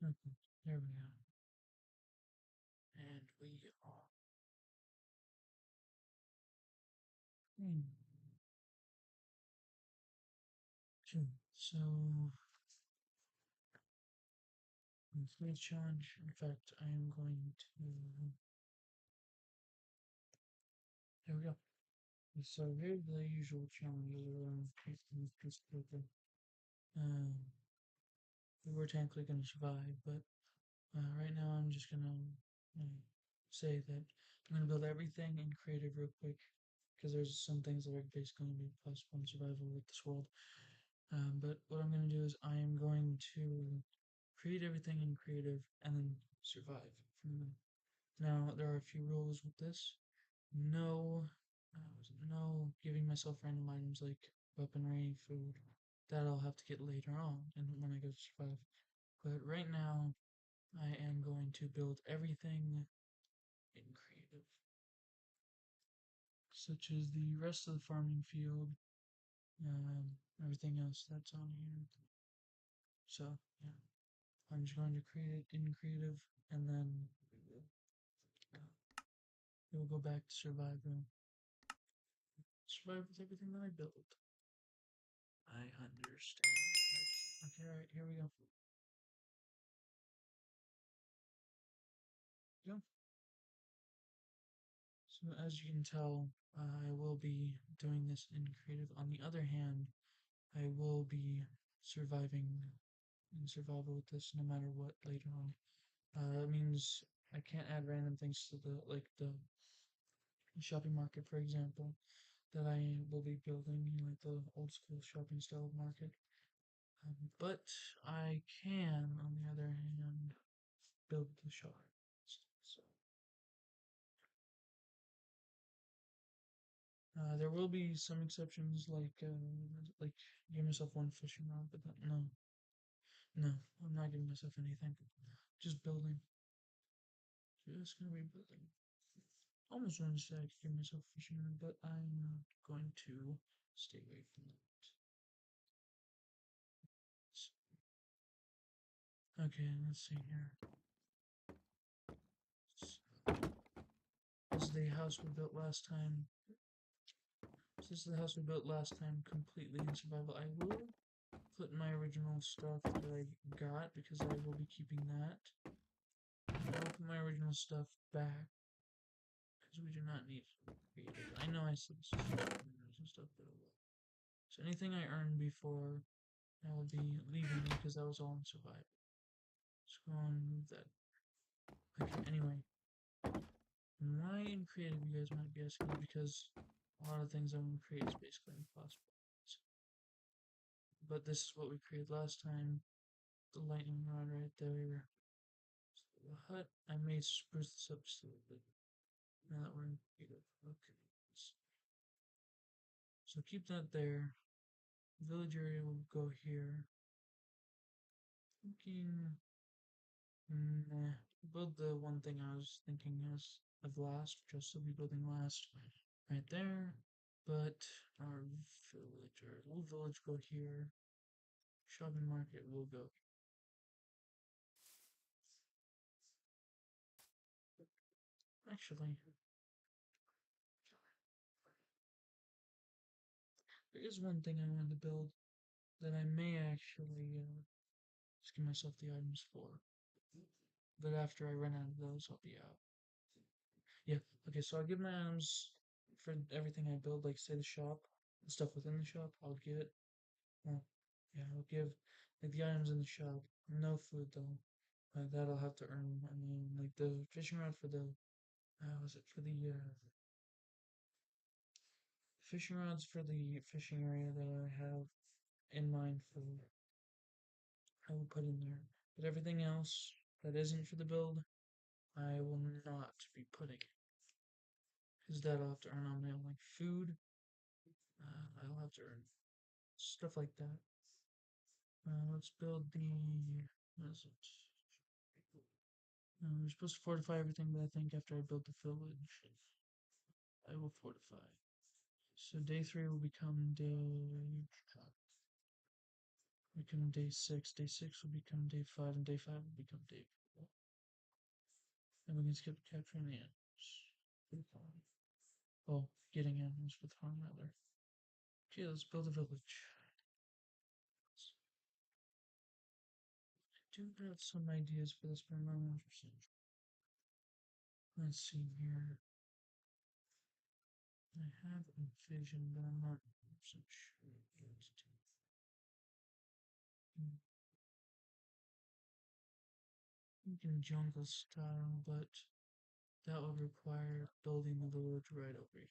Okay, there we go. And we are. Hmm. Okay, so complete challenge. In fact, I am going to. There we go. So here's the usual challenges around this piece of paper. Um, we were technically going to survive, but right now I'm just gonna say that I'm gonna build everything in creative real quick because there's some things that are basically going to be possible in survival with this world. But what I'm going to do is I am going to create everything in creative and then survive from them. Now there are a few rules with this. No, no giving myself random items like weaponry, food. That I'll have to get later on and when I go to survive. But right now, I am going to build everything in creative, such as the rest of the farming field, everything else that's on here. So, yeah, I'm just going to create it in creative, and then it will go back to survival. Survive with everything that I build. I understand. Okay, alright, here we go. Go. So, as you can tell, I will be doing this in creative. On the other hand, I will be surviving in survival with this no matter what later on. That means I can't add random things to the like the shopping market, for example, that I will be building, like the old school shopping style market. But I can, on the other hand, build the shop. So there will be some exceptions, like give myself one fishing rod, but no, no, I'm not giving myself anything. Just building. Just gonna be building. Almost wanted to say I could give myself a fishing rod, but I'm not going to stay away from that. Okay, let's see here. This is the house we built last time. This is the house we built last time, completely in survival. I will put my original stuff that I got because I will be keeping that. I'll put my original stuff back because we do not need creative. I know I said some stuff, but I will. So anything I earned before, I will be leaving because that was all in survival. Let's go and move that. Okay, anyway. Why in creative, you guys might be asking, because a lot of things I want to create is basically impossible. But this is what we created last time. The lightning rod right there. So the hut, I may spruce this up just a little bit. Now that we're in creative. Okay. So keep that there. Village area will go here. Thinking, nah. Build the one thing I was thinking of last, just so we building last right there. But our village, our little village go here. Shopping market will go. Actually, there is one thing I wanted to build that I may actually just give myself the items for. But after I run out of those, I'll be out. Yeah, okay, so I'll give my items for everything I build, like say the shop, the stuff within the shop, I'll give it. Well, yeah, I'll give like the items in the shop. No food though. That I'll have to earn. I mean, like the fishing rod for the, was it for the fishing rods for the fishing area that I have in mind for I will put in there. But everything else that isn't for the build, I will not be putting. Because that I'll have to earn on my own, like food. I'll have to earn stuff like that. Let's build the. What is it? We're supposed to fortify everything, but I think after I build the village, I will fortify. So day 3 will become day. become day 6. Day 6 will become day 5, and day 5 will become day 4. And we can skip capturing the animals with harm. Oh, getting animals with harm, rather. Okay, let's build a village. I do have some ideas for this, but I'm not 100% sure. Let's see here. I have a vision, but I'm not 100% sure what to do. Thinking jungle style, but that would require building the village right over here.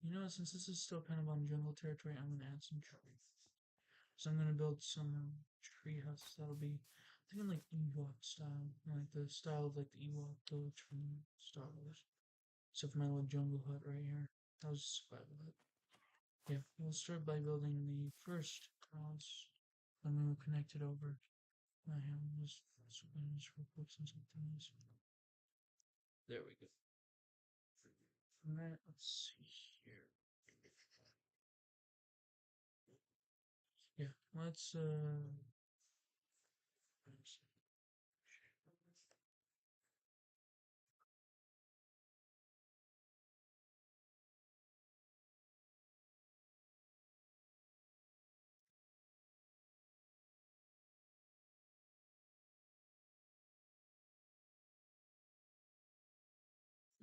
You know, since this is still kind of on jungle territory, I'm gonna add some trees. So I'm gonna build some tree houses that'll be, I think, in like Ewok style, like the style of like the Ewok village from Star Wars. Except for my little jungle hut right here. That was a survival hut. Yeah, we'll start by building the first house, and then we'll connect it over. I have this real quick since I'm doing this. There we go. From that, let's see here. Yeah, let's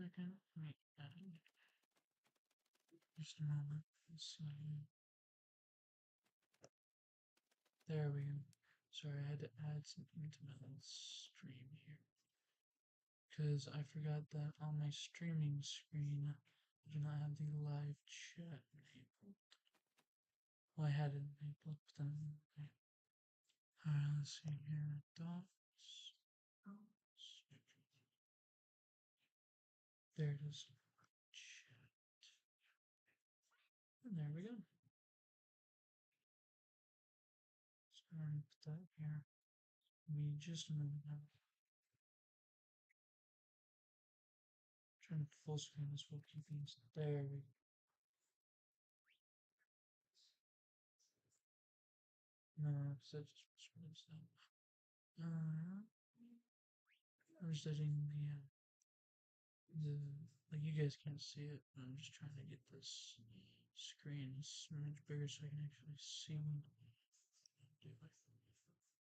second. Wait, just a moment. Let's see. There we go. Sorry, I had to add something to my little stream here. Because I forgot that on my streaming screen, I do not have the live chat enabled. Well, I had it enabled, but then. Alright, let's see here. Dots. There it is. Chat. And there we go. So I'm going to put that here. Give me just a minute now. Trying to full screen this while keeping this. There we go. No, because I just screwed that. I'm just editing the like you guys can't see it. But I'm just trying to get this screen so much bigger so I can actually see what I'm doing.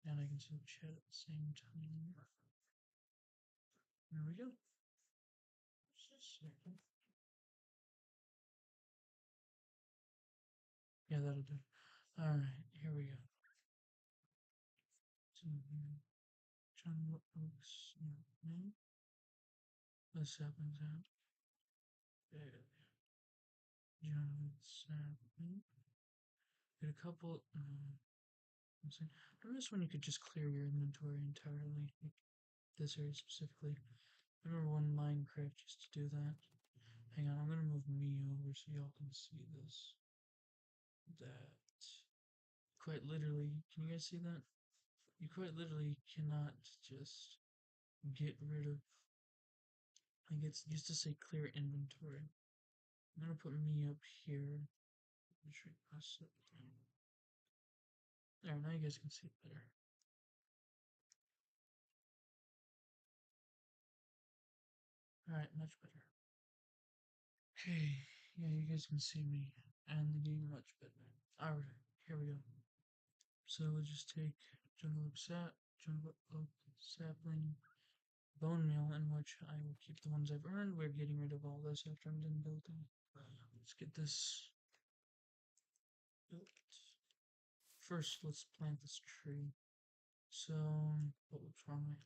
And I can see the chat at the same time. There we go. Just a second. Yeah, that'll do. Alright, here we go. So, John Oaks, name. This happens out. There. John Sapling. Get a couple. I'm saying, I noticed when you could just clear your inventory entirely, like this area specifically. I remember when Minecraft used to do that. Hang on, I'm gonna move me over so y'all can see this. That quite literally, can you guys see that? You quite literally cannot just get rid of. Like it used to say clear inventory. I'm gonna put me up here. Make sure I press it. There, now you guys can see it better. Alright, much better. Okay, yeah, you guys can see me and the game much better. Alright, here we go. So we'll just take jungle oak sapling, bone meal, in which I will keep the ones I've earned. We're getting rid of all this after I'm done building. Let's get this built. First, let's plant this tree. So, what's wrong?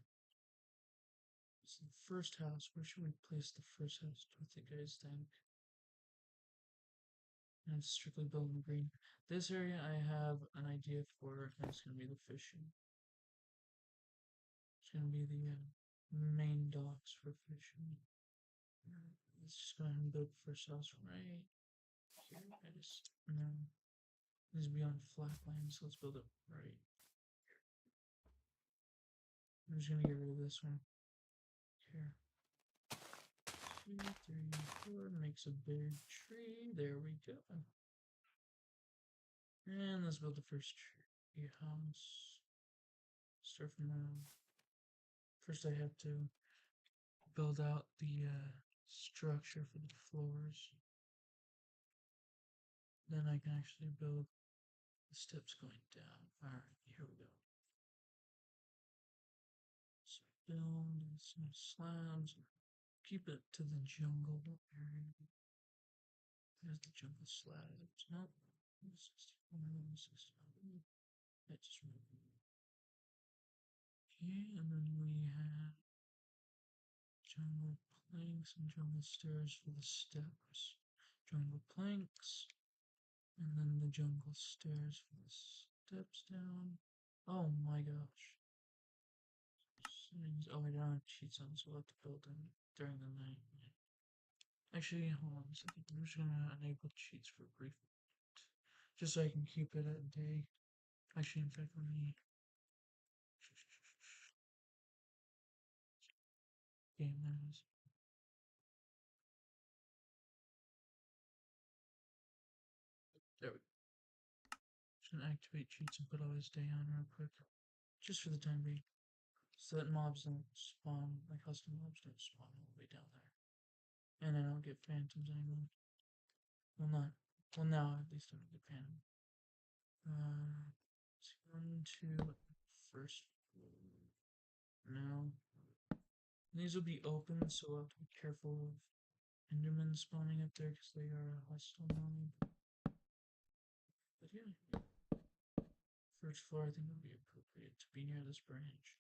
So the first house, where should we place the first house? Do you guys think? And it's strictly built in green. This area I have an idea for, and it's gonna be the fishing. It's gonna be the main docks for fishing. Let's just go ahead and build the first house right here. And then this is beyond flat land, so let's build it right here. I'm just gonna get rid of this one here. 2, 3, 4 makes a big tree. There we go. And let's build the first tree house. Start from now. First, I have to build out the structure for the floors. Then I can actually build the steps going down. Alright, here we go. So build some slabs. Keep it to the jungle area. There's the jungle slabs. Nope. 61, 61. I just removed. Okay, and then we have jungle planks and jungle stairs for the steps. Jungle planks. And then the jungle stairs for the steps down. Oh my gosh. Oh, I don't have cheats on, so I'll have to build them during the night. Actually, hold on a second. I'm just gonna enable cheats for a brief moment. Just so I can keep it at day. Actually, in fact, let me. Game minutes. There we go. Just gonna activate cheats and put all this day on real quick. Just for the time being. So that mobs don't spawn, my custom mobs don't spawn all the way down there. And I don't get phantoms anymore. Well, not. Well, now at least I don't get phantom. Let's see, 1, 2, first floor. No. These will be open, so I'll have to be careful of Endermen spawning up there because they are a hostile mob. But yeah, first floor I think would be appropriate to be near this branch.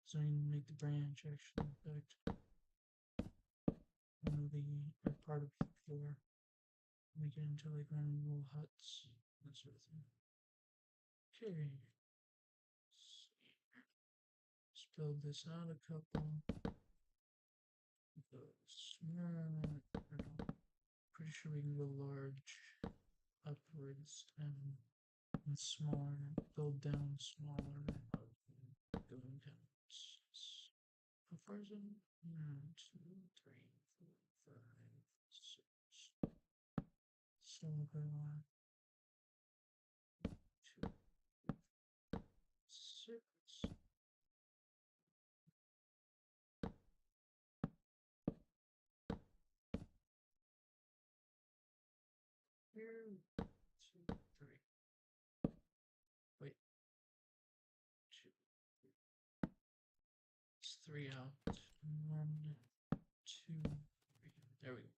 So we can make the branch actually affect one of the or part of the floor. Make it into like one of the little huts, that sort of thing. Okay. Let's build this out a couple. Go small. Pretty sure we can go large upwards and smaller, build down smaller. Going down. How far is it? 1, 2, 3, 4, 5, 6. So we'll go 2, 6. Here, 2, 3. Wait. 2. It's 3 out. 1, 2, 3. There we go.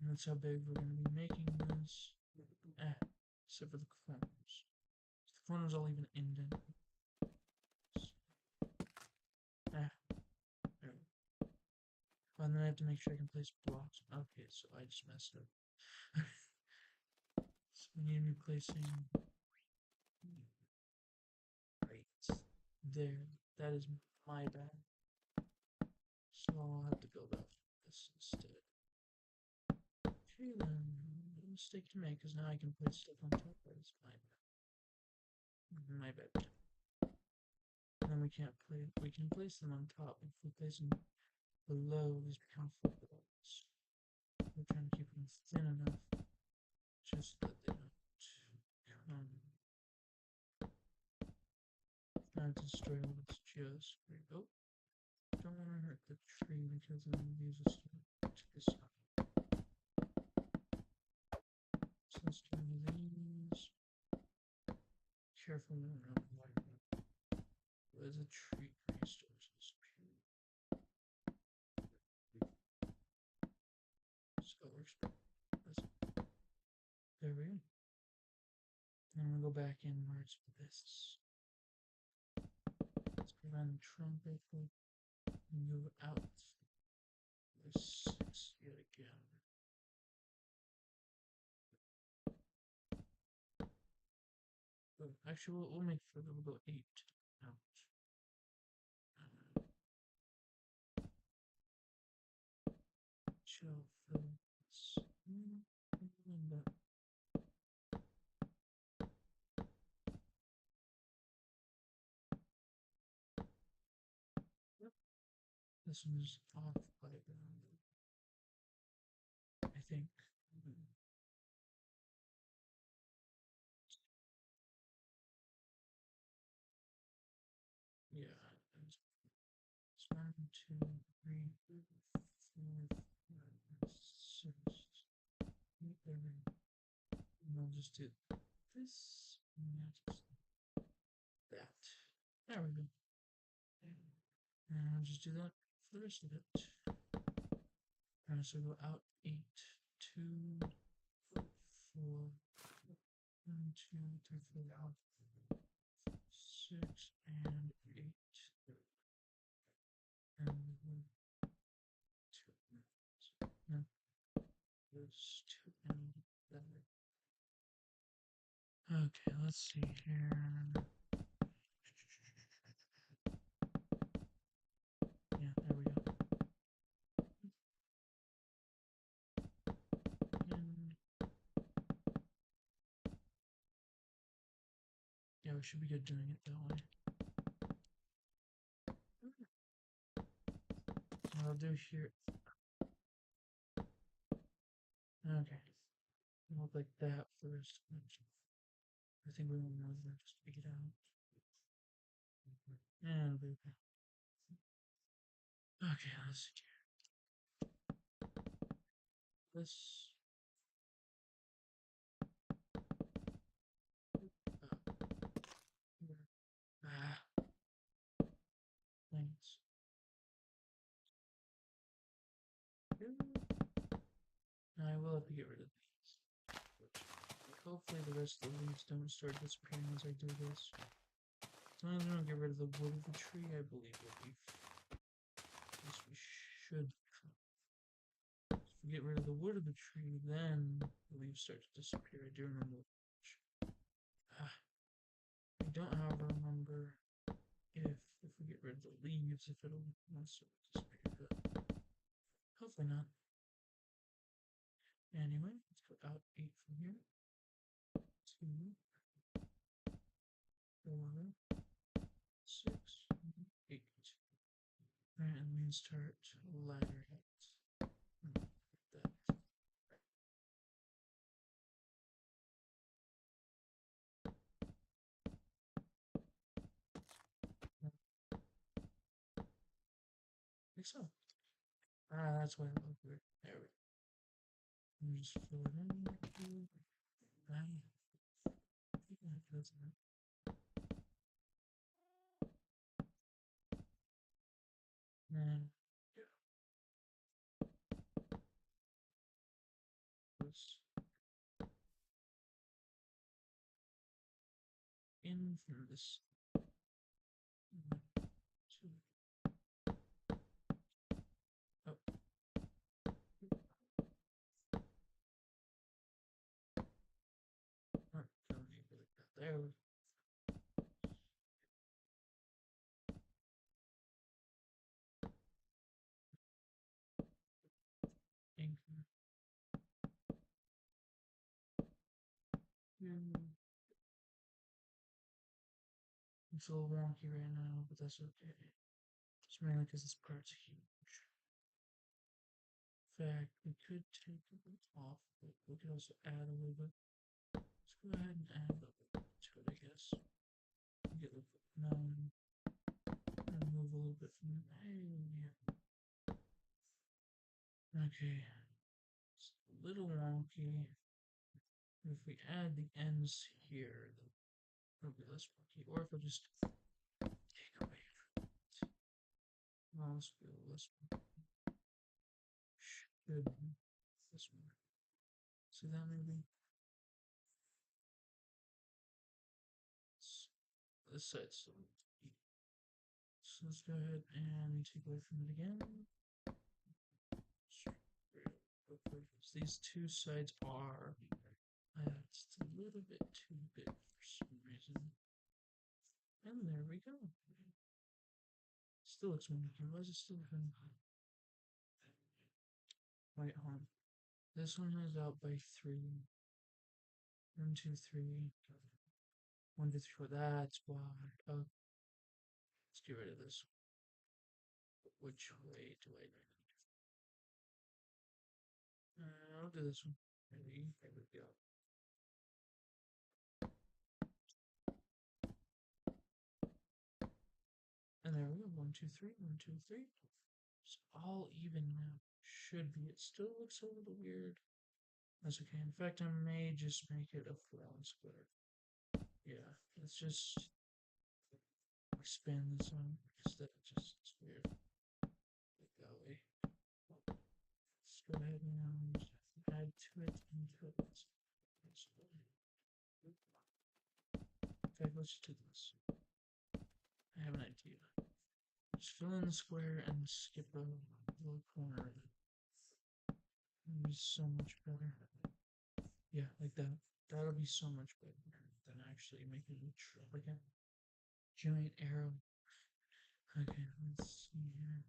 And that's how big we're going to be making this. Except for the corners. The corners all even indent. There we go. And then I have to make sure I can place blocks. Okay, so I just messed up. So we need to be placing right there. That is my bad. So I'll have to build up this instead. Okay then, no mistake to make, because now I can place stuff on top. That is my bad. My bad. And then we can't play. We can place them on top. If we place them below, these become full blocks. We're trying to keep them thin enough, just that they don't come. Trying to destroy all this just right. Oh, don't want to hurt the tree because then it leaves us to this side. So let's do these. Careful, no, there's a tree resources. So it works. There we go. And we'll go back inwards with this. Let's prevent the trumpet and move out. There's 6 yet again. But actually, we'll make further. We'll go 8 out. Chill for this. Yep. This one is off by the think. Yeah. It's 1, 2, 3, 4, 5, 6, 8, 7. And I'll just do this. And just that. There we go. And I'll just do that for the rest of it. And so go out 8, 2, 4, 1, 2, 3, 4, 6, and 8. And 1, 2, no, there's 2 and that. Okay, let's see here. Yeah, there we go. And yeah, we should be good doing it that way. What I'll do here. Okay. Look like that first. I think we want more than that just to pick it out. And it'll be okay. Okay, let's see here. This. Ah. Thanks. I will have to get rid of these. Hopefully the rest of the leaves don't start disappearing as I do this. As long as we don't get rid of the wood of the tree, I believe we'll be. At least we should. If we get rid of the wood of the tree, then the leaves start to disappear. I do remember. I don't, however, remember if we get rid of the leaves, if it'll start to disappear. But hopefully not. Anyway, let's go out 8 from here. 2, 4, 6, 8. Alright, and we can start ladder heights. That. Like so. Ah, that's why it looked weird. There we go. And just fill it in. That's it. And yeah. This in from this. 1, 2. Oh. Alright, don't need to like that. There we go. Anchor. It's a little wonky right now, but that's okay. It's mainly because this part's huge. In fact, we could take a bit off, but we could also add a little bit. Let's go ahead and add a little bit to it, I guess. Get a little bit and move a little bit from the okay. It's a little wonky. If we add the ends here, it'll be less wonky. Or if I just take away from it. Well, let's go less wonky. Should this one. See that maybe? This side's so let's go ahead and take away from it again. So these two sides are just a little bit too big for some reason. And there we go. Still looks wonky. Why is it still looking? Wait, hold on. This one is out by 3. 1, 2, 3. 1, 2, 3, 4. That's why. Oh, let's get rid of this. Which way do I? I'll do this one. Ready? There we go. And there we go. 1, 2, 3. 1, 2, 3. It's all even now. Should be. It still looks a little weird. That's okay. In fact, I may just make it a round square. Yeah, let's just expand this one instead of just it's weird. Like that way. Let's go ahead and add to it and to it. Okay, let's do this. I have an idea. Just fill in the square and skip a little corner of it. It'll be so much better. Yeah, like that. That'll be so much better than actually making it like a giant arrow. Okay, let's see here.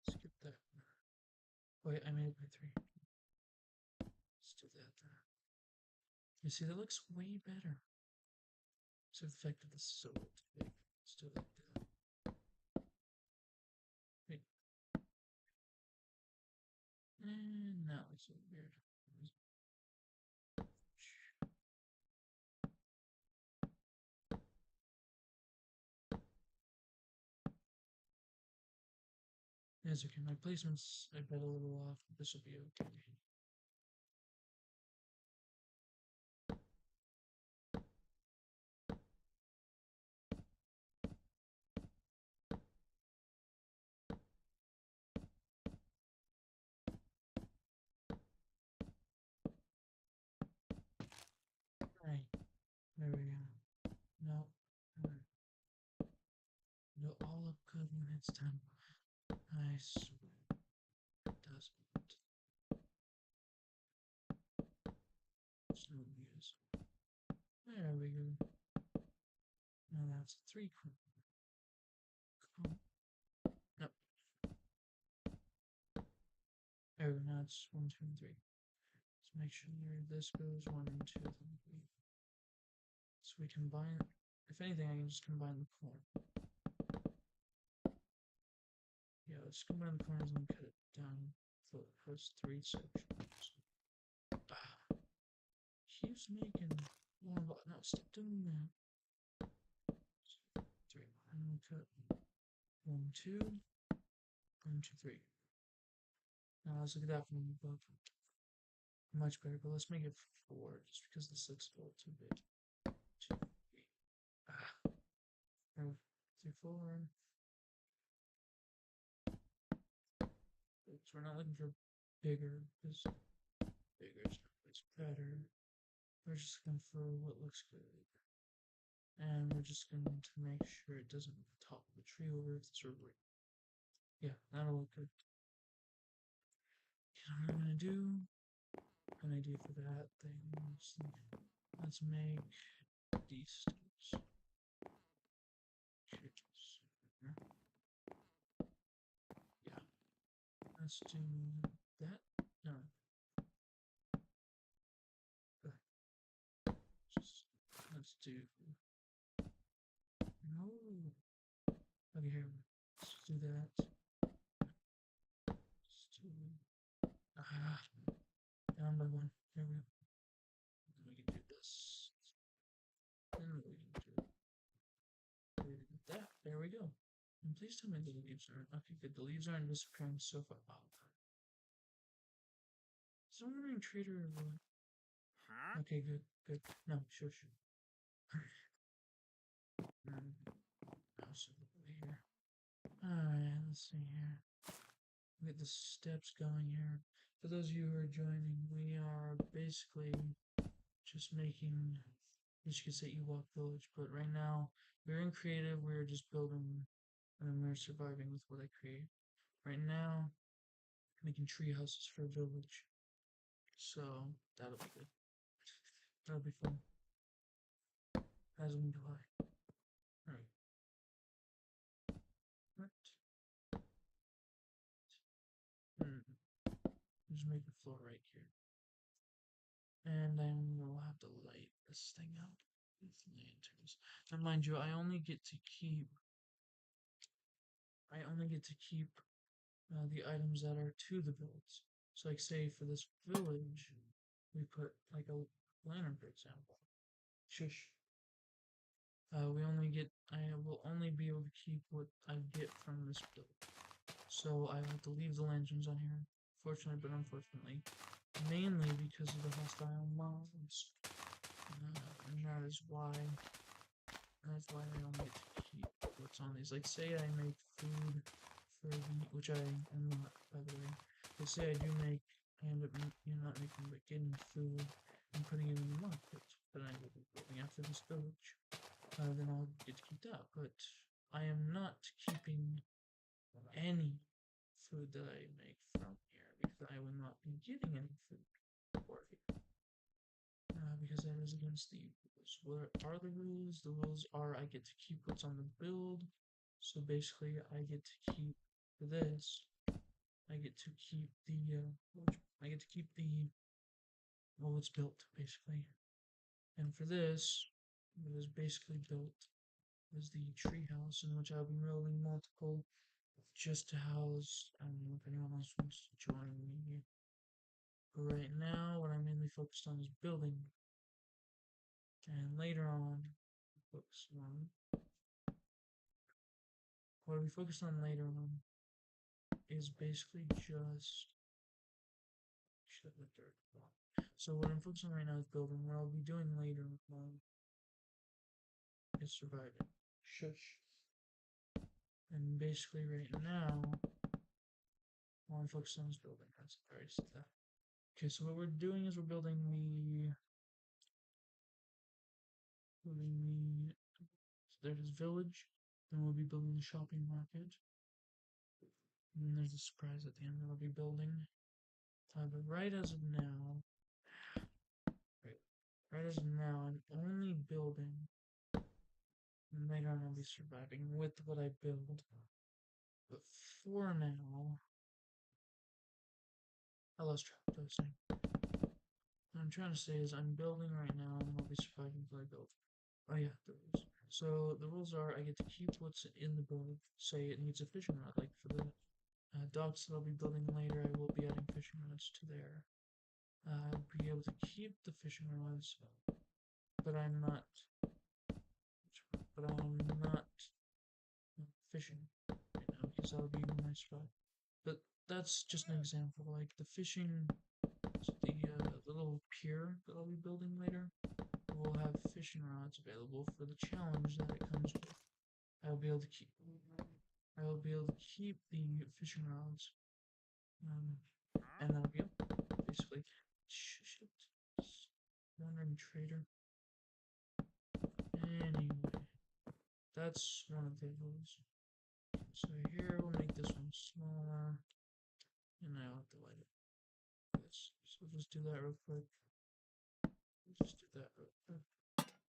Skip that. Wait, I made it by 3. Let's do that there. You see, that looks way better. So the fact that this is so too big. Let's do it like that. Wait. And now it's so weird. Yes, okay, my placement's I bet a little off, but this will be okay. Alright, there we go. No, no, all up good when it's done. I swear it doesn't. It's no use. There we go. Now that's 3 cool. No. There we go, now it's 1, 2, and 3. Let's make sure this goes 1 and 2, then 3. So we combine, if anything, I can just combine the corner. Yeah, let's combine the corners and cut it down for the first 3 sections. Ah, keeps making more, but no, stop doing that. 3, and we'll cut 1, 2, 1, 2, 3. Now let's look at that from above. Much better, but let's make it 4, just because this looks a little too big. 2, 3. Ah. 3, 4. So we're not looking for bigger, because bigger is always better. We're just looking for what looks good. And we're just going to make sure it doesn't topple the tree over if it's right. Yeah, that'll look good. You know what I'm going to do? An idea for that thing. Let's make these steps. Yeah. Let's do that. No. Just, let's do. No. Okay, here. Let's do that. Let's do. Down by 1. There we go. We can do this. And we can do that. There we go. And please tell me the leaves aren't. Okay, good. The leaves aren't disappearing so far. Oh. Is someone trader or what? Huh? Okay, good, good. No, sure. Here. Alright, let's see here. Get the steps going here. For those of you who are joining, we are basically just making, as you could say, Ewok Village, but right now we're in creative, we're just building, and we're surviving with what I create. Right now, making tree houses for a village. So that'll be good. That'll be fun. As we go. Alright. What? just make a floor right here. And then we'll have to light this thing up with lanterns. Now mind you, I only get to keep the items that are to the builds. So like say for this village, we put like a lantern, for example. Shush. I will only be able to keep what I get from this build. So I have to leave the lanterns on here, fortunately but unfortunately, mainly because of the hostile mobs. And that's why I only get to keep what's on these. Like say I make food for the, which I am not, by the way. But say I end up not making, but getting food and putting it in the market that I will be building after this village. Then I'll get to keep that. But I am not keeping any food that I make from here because I will not be getting any food for it. Because that is against the rules. What are the rules? The rules are I get to keep what's on the build. So basically, I get to keep this. I get to keep well, it's built basically. And for this, it was basically built as the tree house in which I'll be building multiple just to house. I don't know if anyone else wants to join me. But right now, what I'm mainly focused on is building. And later on, what we focus on later on is basically just so what I'm focusing on right now is building. What I'll be doing later on is surviving. Shush. And basically right now, all I'm focused on is building. That's I already said that. Okay, so what we're doing is we're building there's this village, then we'll be building the shopping market. And then there's a surprise at the end that I'll be building. But right as of now, I'm only building. And later on I'll be surviving with what I build. But for now, I lost track of what I was saying. What I'm trying to say is I'm building right now and I'll be surviving until I build. Oh yeah, the rules. So the rules are I get to keep what's in the build. Say it needs a fishing rod, like for the docks that I'll be building later, I will be adding fishing rods to there. I'll be able to keep the fishing rods, but I'm not fishing right now because that'll be my spot. But that's just an example. Like the fishing, the little pier that I'll be building later will have fishing rods available for the challenge that it comes with. I will be able to keep the fishing rods, and that'll be it. Basically, shit. Wandering trader. Anyway, that's one of the rules. So here we'll make this one smaller, and I'll have to light it. This. So just do that real quick.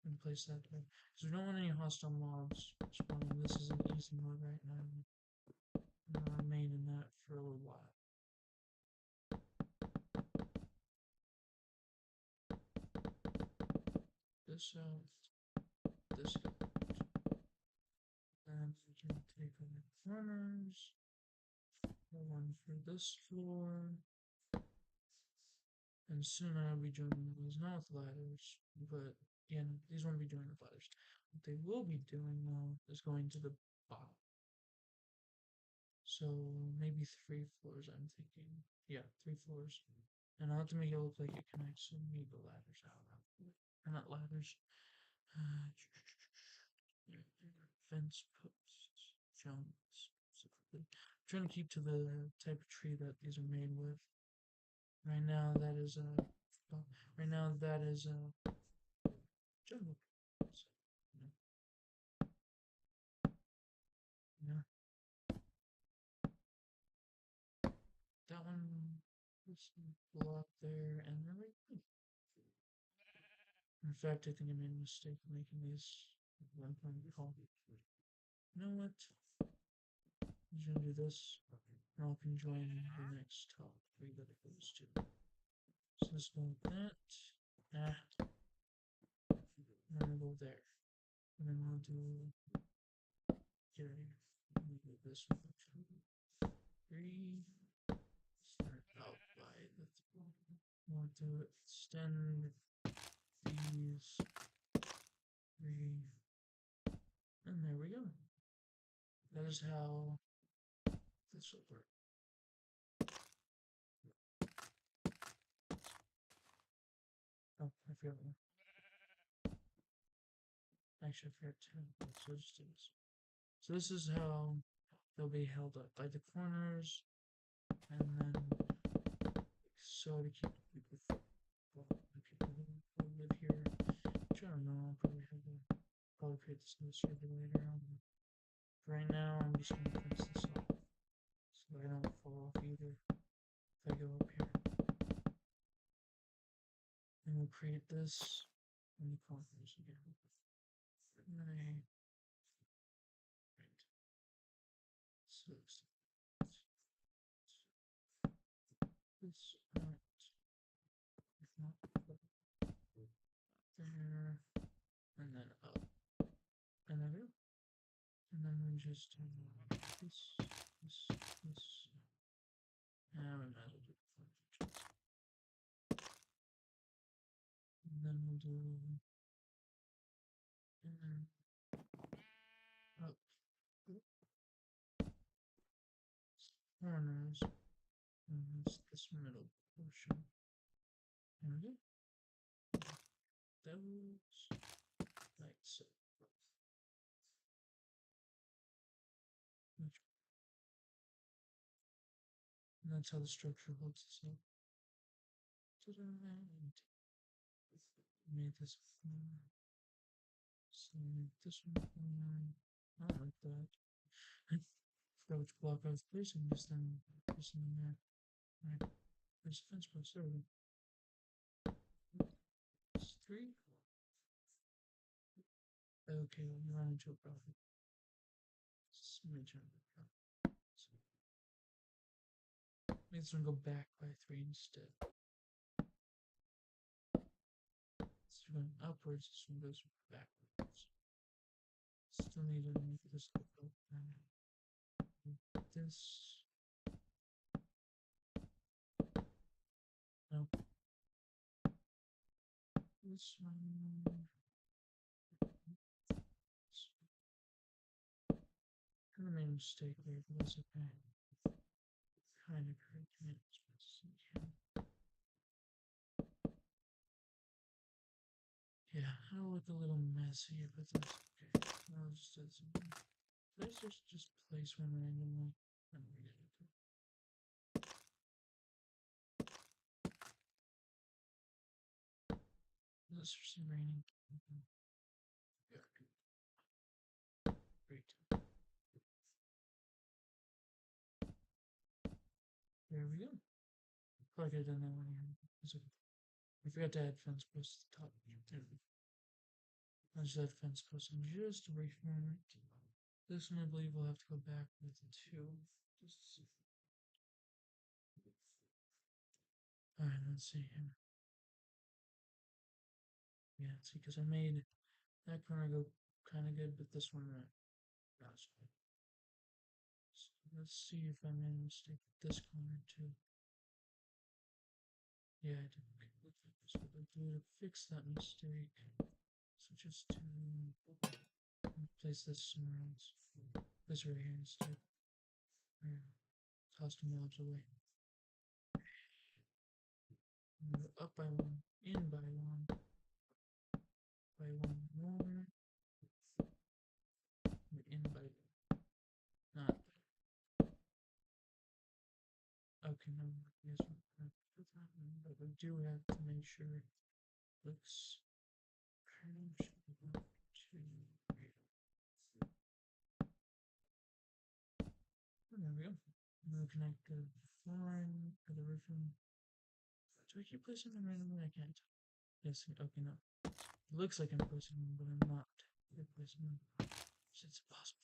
And place that there. Because we don't want any hostile mobs spawning. This is an easy mode right now. I'm gonna remain in that for a little while. This out. This out. And we can take on the corners. One for this floor. And soon I'll be joining these, not with ladders, but again, these won't be doing with ladders. What they will be doing though is going to the bottom. So maybe 3 floors, I'm thinking. Yeah, 3 floors. And I'll have to make it look like it connects, so we need the ladders out. Or not ladders. Fence posts. Jumps. I'm trying to keep to the type of tree that these are made with. Right now that is a jungle. Yeah. That one was block there and they're right there. In fact, I think I made a mistake making these one point call. You know what? I'm just gonna do this and I'll conjoin the next top 3 that it goes to. just go with that. I'm gonna go there. And then we'll do get out of here. We'll do this one. 3. Start out by the 3. We'll do extend these 3. And there we go. That is how this will work. Oh, I forgot one. Actually, I forgot 2. So just do this. So this is how they'll be held up by the corners, and then so to keep people who live here. Which I don't know. I'll probably create this new server later on. Right now, I'm just gonna fix this up so I don't fall off either if I go up here. And we'll create this in the corners again. Right. So this part, if not there, and then up, and then up, and then we just do this, and we might as well do it. And then we'll do, and then up, corners, and this middle portion. There we go. Those, like so. And that's how the structure holds itself. Made this one. So make this one. I don't like that. I forgot which block I was placing this then. Placing in there. Right. There's a fence post. There we go. It's 3. Okay, well, you run into a problem. Let me turn it around. So, make this one go back by 3 instead. This one upwards, this one goes backwards. Still need to make this look open. This. Nope. This one. I made a mistake there, but that's okay. Kind of correcting it as best as I can. Yeah, it'll look a little messy, but that's okay. I'll just add something. Let's just place one randomly. And we're gonna do. This for some raining. Yeah. Great. There we go. Probably could have done that one here. I forgot to add fence posts at the top. There we go. I just add fence posts and just away from it. This one I believe we'll have to go back with 2. Just to see. Alright, let's see here. Yeah, see, because I made that corner go kind of good, but this one not so good. So let's see if I made a mistake with this corner too. Yeah, I did. Okay. So what I'll do to fix that mistake. So just to place this somewhere else. This right here instead. There. Tossed the mobs away. Up by 1, in by 1, by 1 more, in by not. Okay, no, yes, but we do have to make sure it looks kind of there we go. I'm gonna connect the flooring to the roofing. Do I keep placing them randomly? I can't. Yes, okay, no. It looks like I'm placing them, but I'm not. I'm placing them. It's impossible.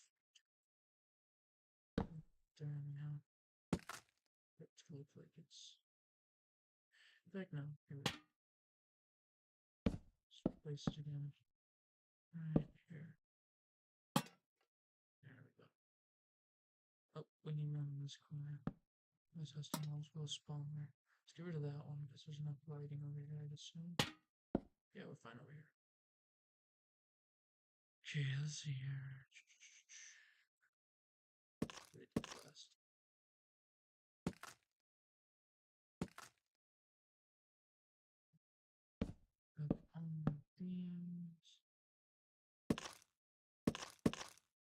There anyhow. It to look like it's. In fact, no. Here we go. Let's place it again. Right here. There we go. Oh, we need one in this corner. This has to will spawn there. Let's get rid of that one because there's enough lighting over here, I'd assume. Yeah, we're fine over here. Okay, let's see here. Last. Up on the themes.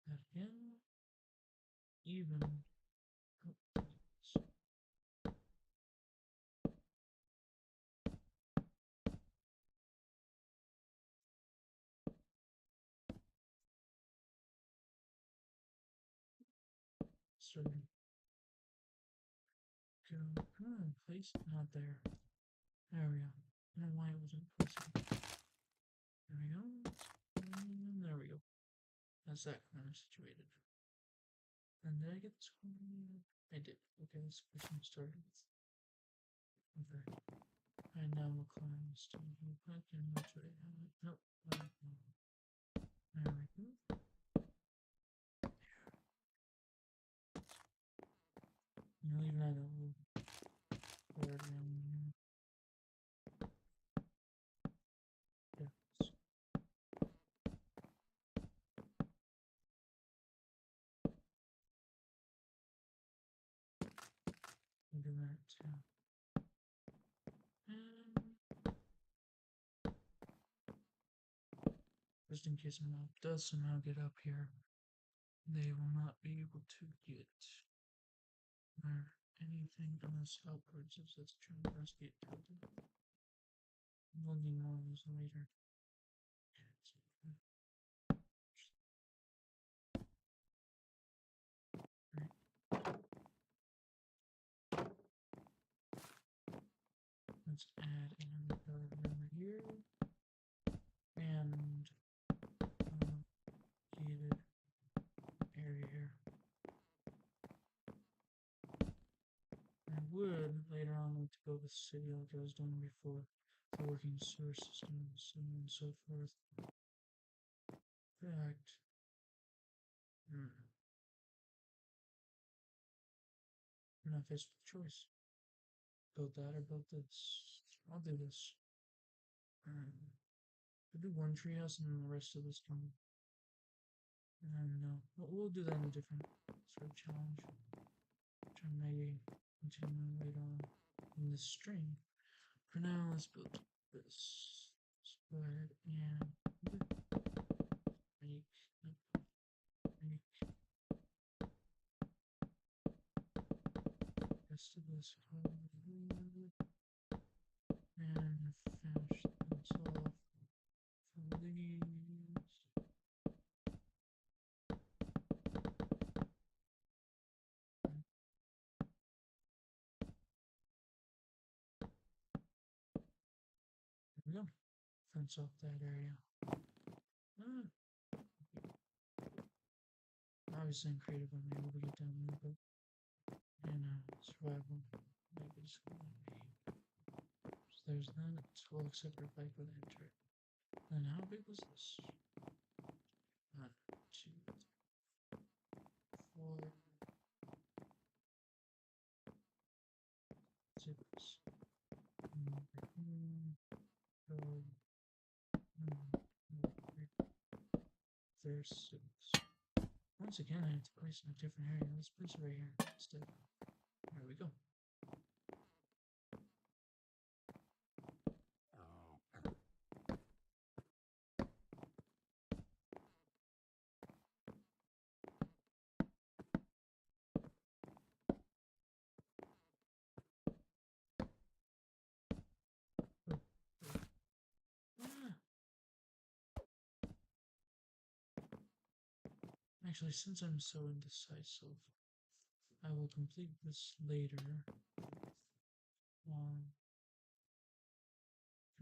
That again. Even. Oh, sorry. Go. Place it not there. There we go. I don't know why it wasn't placing. There we go. And there we go. That's that corner situated. And did I get this corner? I did. Okay, let's push and start with. Okay. And now we'll climb this to the back and which way I have it. Nope. There we go. You'll even add a little board around here. Yes. We'll do that too. And just in case a mob does somehow get up here, they will not be able to get or anything unless upwards as this trying to get tilted. We'll need more of those later. Let's add another over here and gated area here. I would later on like to build a city like I was doing before, the working sewer system and so on and so forth. In fact, I'm not faced with a choice. Build that or build this. I'll do this. I'll do one treehouse and then the rest of this can. No, we'll do that in a different sort of challenge, which I may continue later on in this stream. For now, let's build this. Let's go ahead and make rest of this over here and finish this off for these. There we go. Fence off that area. Obviously in creative I'm able to get down there, but in survival maybe it's gonna be. So there's that. We'll accept if I could enter it. Then how big was this? 1, 2, 3, 4, 6. There's 6. Once again, I have to place in a different area. Let's place it right here instead. There we go. Actually, since I'm so indecisive, I will complete this later.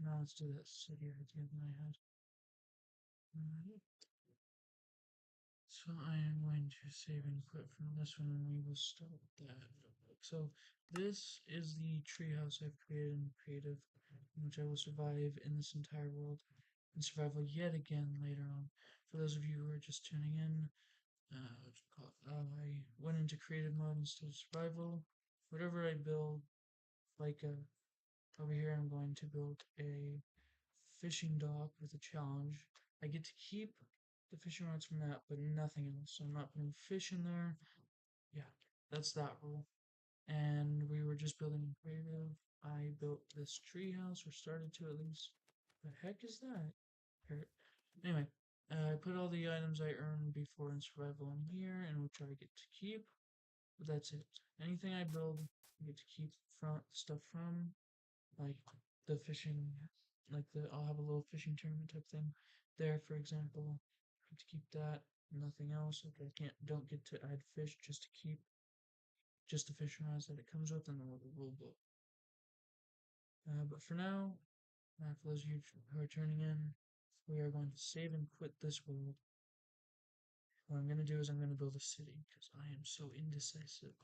Now let's do that city idea that I had. So I am going to save and quit from this one, and we will start that So this is the treehouse I've created in creative, in which I will survive in this entire world and survival yet again later on. For those of you who are just tuning in, I went into creative mode instead of survival. Whatever I build, like over here, I'm going to build a fishing dock with a challenge. I get to keep the fishing rods from that, but nothing else. So I'm not putting fish in there. Yeah, that's that rule. And we were just building in creative. I built this tree house, or started to at least. The heck is that? Anyway, I put all the items I earned before in survival in here, and which I get to keep. But that's it. Anything I build, I get to keep from stuff from, like the fishing, I'll have a little fishing tournament type thing there, for example. I get to keep that. Nothing else. Like I don't get to add fish just to keep just the fishing rods that it comes with, and the rule book. But for now, for those of you who are turning in, we are going to save and quit this world. What I'm going to do is I'm going to build a city because I am so indecisive.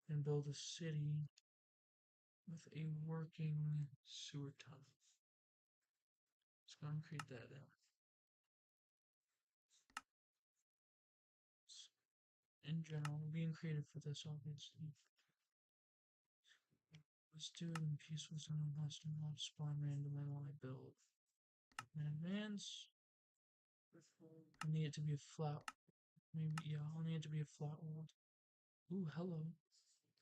And build a city with a working sewer tunnel. Let's go and create that in. In general, being creative for this, obviously. Let's do it in peaceful zone. Let's not spawn randomly while I build. In advance, I need it to be a flat. Maybe, yeah, I'll need it to be a flat world. Ooh, hello.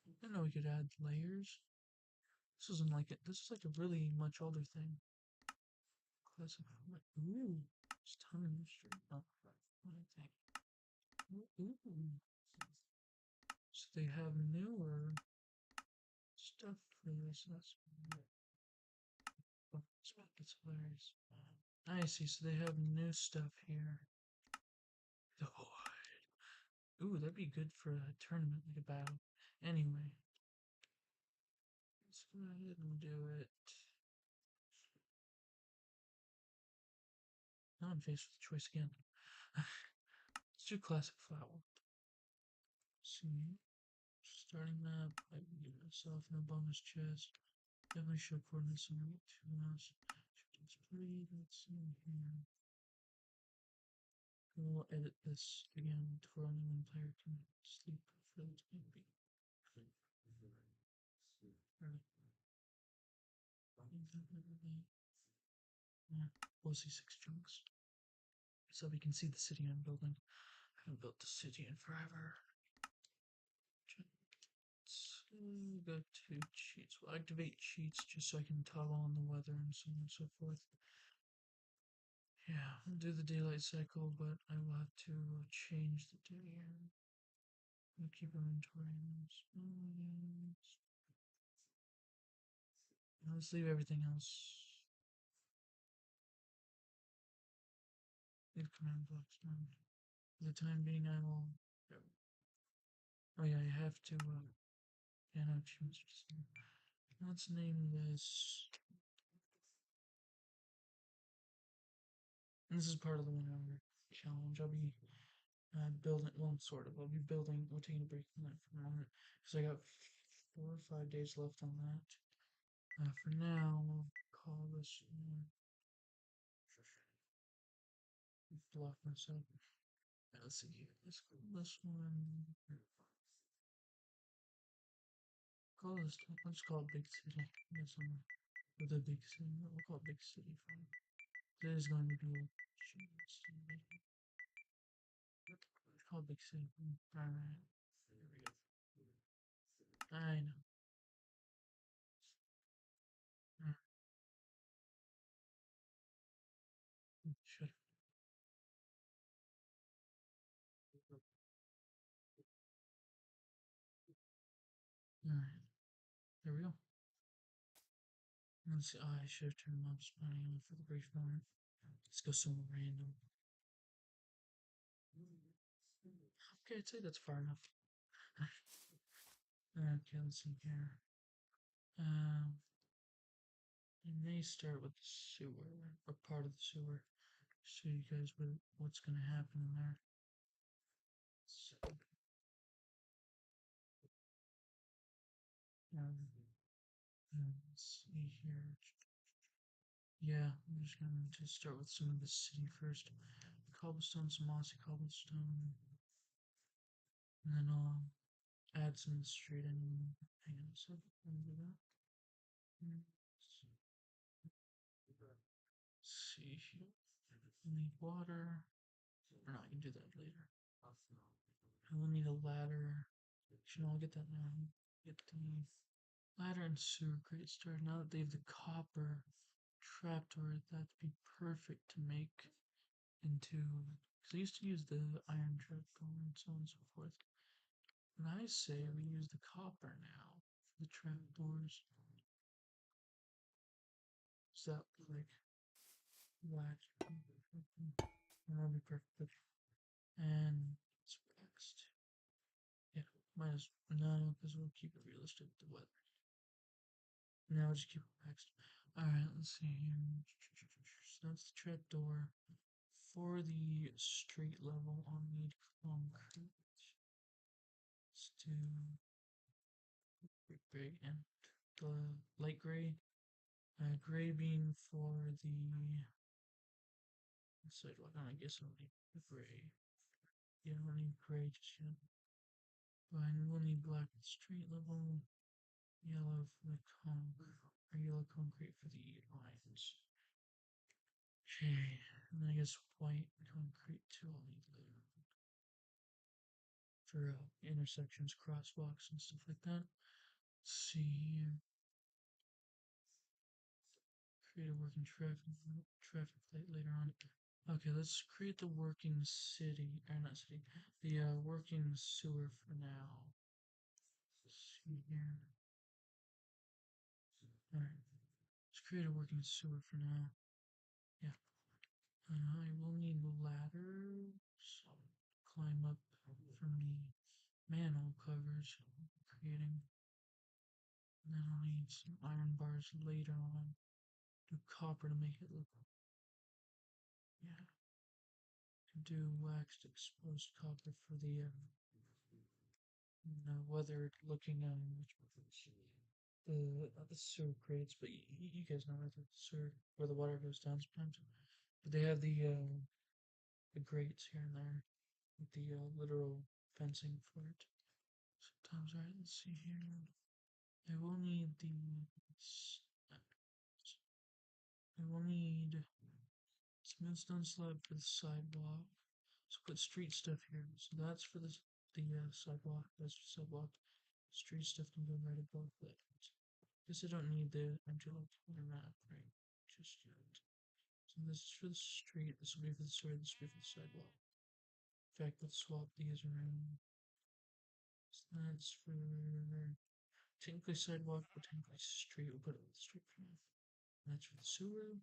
I didn't know we could add layers. This isn't like it. This is like a really much older thing. Classic. Ooh, it's ton of mystery. Oh, what do I think? Ooh. So they have newer stuff for this. That's hilarious. I see. So they have new stuff here. The Horde. Ooh, that'd be good for a tournament, like a battle. Anyway, let's go ahead and do it. Now I'm faced with the choice again. Let's do classic flower. See, starting map. I can give myself no bonus chest. Definitely show coordinates and get to us. It's pretty. Let's see here. We'll edit this again to where only one player can sleep for the time being. Yeah, we'll see 6 chunks. So we can see the city I'm building. I haven't built the city in forever. Let's go to cheats. We'll activate cheats just so I can toggle on the weather and so on and so forth. Yeah, I'll do the daylight cycle, but I will have to change the day. We'll keep inventory in those. Let's leave everything else. Leave command blocks on. For the time being, I will. Oh yeah, I have to. Yeah, no achievements. Let's name this. This is part of the 1 hour challenge. I'll be building. Well, sort of. I'll be building. We're taking a break from that for a moment because I got 4 or 5 days left on that. For now, we'll call this one. Block myself. Let's see here. Let's call this one. Let's call it Big City. This one. With a big city. We'll call it Big City fine. It is going to be a Let's call it Big City. Alright. I know. Should. Alright. There we go. Let's see. Oh, I should have turned mob spawning on for the brief moment. Let's go somewhere random. Okay, I'd say that's far enough. Okay, let's see here. I may start with the sewer, or part of the sewer. Show you guys what's gonna happen in there. So, Let's see here. Yeah, I'm just going to start with some of the city first. Cobblestone, some mossy cobblestone. And then I'll add some straight in. Hang on a second. Let me do that. Let's see here. I need water. Or not, you can do that later. I will need a ladder. Actually, no, I'll get that now. Get the ladder and sewer crate started. Now that they have the copper trapdoor, that'd be perfect to make into. Because I used to use the iron trapdoor and so on and so forth. And I say we use the copper now for the trapdoors. So that like latch. That'll be perfect. And what's next? Yeah, might as no, because we'll keep it realistic with the weather. Now just keep it next. Alright, let's see here. So that's the trapdoor. For the street level, I'll need concrete. Let's do gray and the light gray. Gray being for the sidewalk. I guess I'll need gray. Yeah, I don't need gray just yet. But we'll need black at street level. Yellow for the yellow concrete for the lines. Okay, and then I guess white concrete too I'll need later. For intersections, crosswalks, and stuff like that. Let's see here. Create a working traffic light later on. Okay, let's create the working city, or not city, the working sewer for now. Let's see here. Alright, let's create a working sewer for now. Yeah. I will need ladders. Climb up from the manhole covers creating. And then I'll need some iron bars later on. Do copper to make it look. Yeah. Do waxed exposed copper for the weathered looking the sewer grates, but you guys know where the sewer where the water goes down sometimes. But they have the grates here and there with the literal fencing for it. Sometimes, alright, let's see here. I will need I will need smooth stone slab for the sidewalk. So put street stuff here. So that's for the sidewalk. That's the sidewalk. Street stuff can go right above that. Guess I don't need the Angela map right just yet. So this is for the street. This will be for the street. This will be for the sidewalk. In fact, let's swap these around. So that's for technically sidewalk, but technically street. We'll put it on the street for now. That's for the sewer.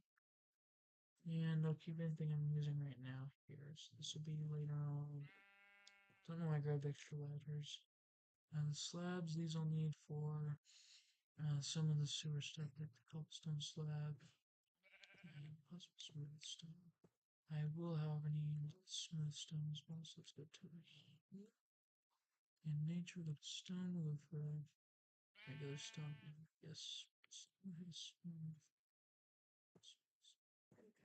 And I'll keep anything I'm using right now here. So this will be later on. Don't know why I grabbed extra ladders. And the slabs, these I'll need for some of the sewer stuff, like the cobblestone slab and possible smooth stone. I will, however, need smooth stone as well, so let's go to here. In nature, the stone will go for regular stone. Yes, smooth.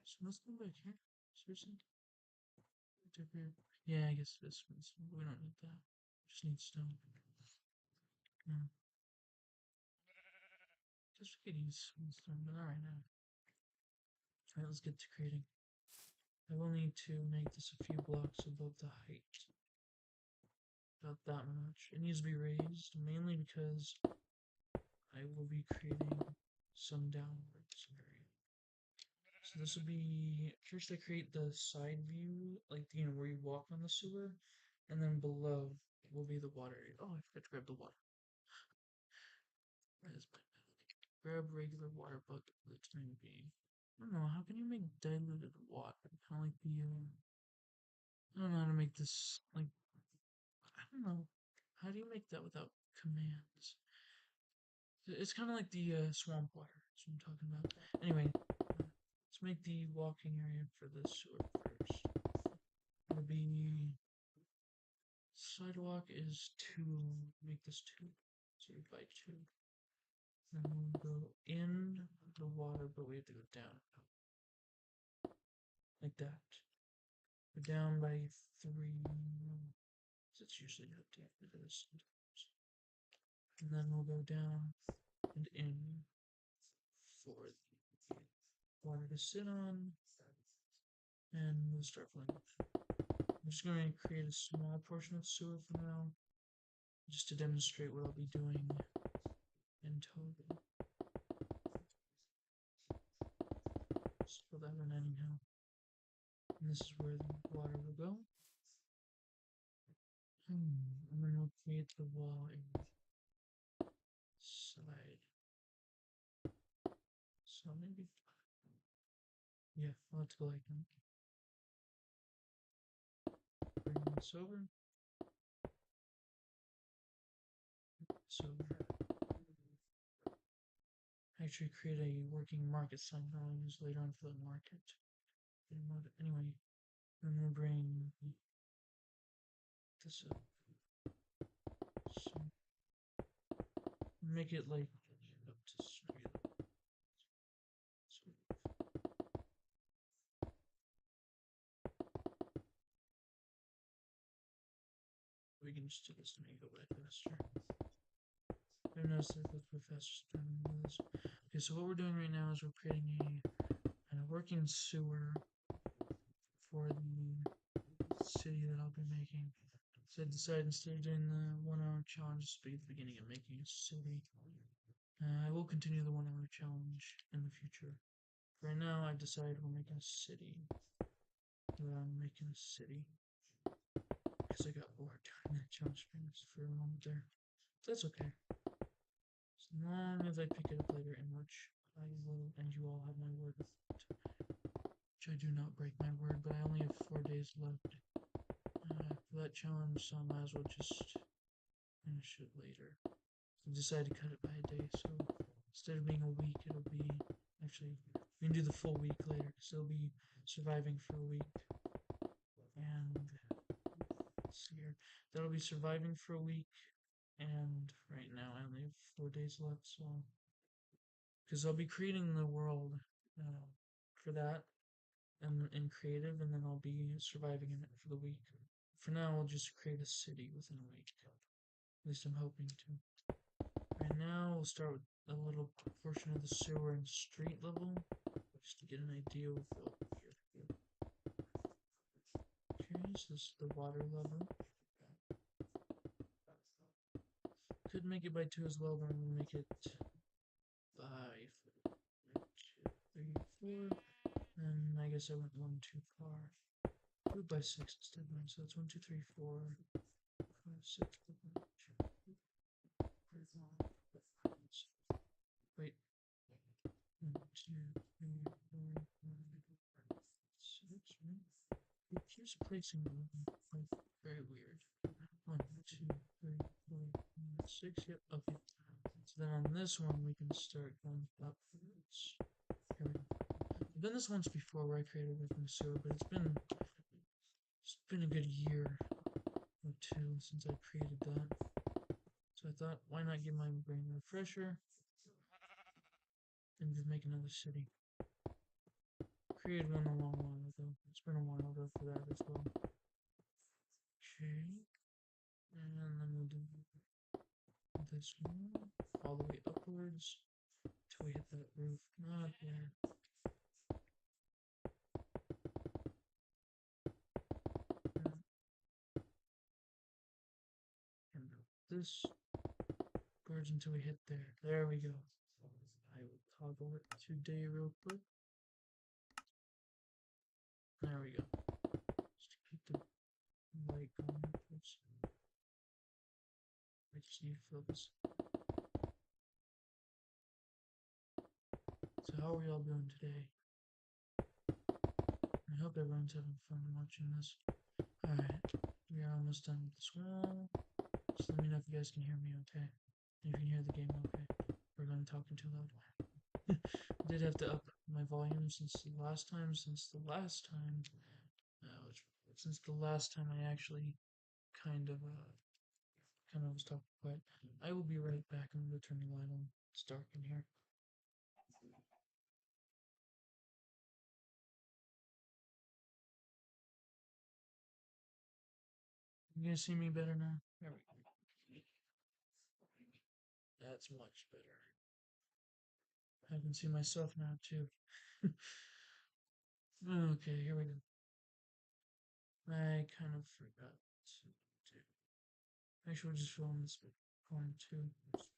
So let's go back here. Seriously? Yeah, I guess this one's. We don't need that. Just need stone. Yeah. Guess we could use stone, but not right now. Alright, let's get to creating. I will need to make this a few blocks above the height. About that much. It needs to be raised, mainly because I will be creating some downwards area. So this will be, first I create the side view, like, where you walk on the sewer, and then below will be the water area. Oh, I forgot to grab the water. Where is my grab regular water bucket for the time being. I don't know, how can you make diluted water? Kind of like the, I don't know how to make this, like, I don't know. How do you make that without commands? It's kind of like the swamp water. That's what I'm talking about. Anyway, let's make the walking area for the sewer first. It'll be sidewalk is 2. Make this 2. So by 2. And we'll go in the water, but we have to go down. Like that. Go down by 3. It's usually up to this. And then we'll go down and in for the water to sit on. And we'll start filling. I'm just going to create a small portion of sewer for now, just to demonstrate what I'll be doing in total. Just fill that in anyhow. And this is where the water will go. I'm going to create the wall inside. So maybe, yeah, let's go like that. Bring this over. So actually create a working market sign that I'll use later on for the market. Anyway, I'm gonna bring this up. So make it like up to straight. We can just do this to make it way faster. I've noticed that goes way faster than this. Okay, so what we're doing right now is we're creating a working sewer for the city that I'll be making. So I decided instead of doing the 1 hour challenge to be the beginning of making a city, I will continue the 1 hour challenge in the future. Right now, I've decided we're making a city. I'm making a city because I got bored doing that challenge for a moment there. So that's okay. As long as I pick it up later in which I will, and you all have my word, which I do not break my word, but I only have 4 days left for that challenge, so I might as well just finish it later. I decided to cut it by a day, so instead of being a week, it'll be, actually, we can do the full week later, because it'll be surviving for a week. And let's see here, that'll be surviving for a week, and right now I only have 4 days left, so because I'll be creating the world for that and in creative, and then I'll be surviving in it for the week. For now, I'll just create a city within a week. At least I'm hoping to. Right now, we'll start with a little portion of the sewer and street level, just to get an idea of what here. Okay, so this is the water level. Could make it by 2 as well, but I'm gonna make it by 1, 2, 3, 4. And I guess I went 1 too far. Do it by 6 instead, so it's 1, 2, 3, 4, 5, 6. Wait. 1, 2, 3, 4, 5, 6, right? It keeps placing them like very weird. 1, 2, 3, 4, 5, 6. Yep, okay. So then on this one we can start going upwards. Here we go. I've done this once before where I created a working sewer, but it's been a good year or 2 since I created that. So I thought, why not give my brain a refresher and just make another city. Created one a long while ago. It's been a while ago for that as well. Okay. And then we'll do this one all the way upwards till we hit that roof. Not there. And this upwards until we hit there. There we go. I will toggle it to day real quick. There we go. Just keep the light going. Oops. I just need to fill this. So how are we all doing today? I hope everyone's having fun watching this. Alright, we are almost done with this wall. Just let me know if you guys can hear me okay. And if you can hear the game okay. We're going talking too loud. I did have to up my volume since the last time I actually kind of was talking quiet. I will be right back. I'm going to turn the light on. It's dark in here. You guys see me better now? There we go. That's much better. I can see myself now too. Okay, here we go. I kind of forgot to do. Actually, we'll just fill in this corner too.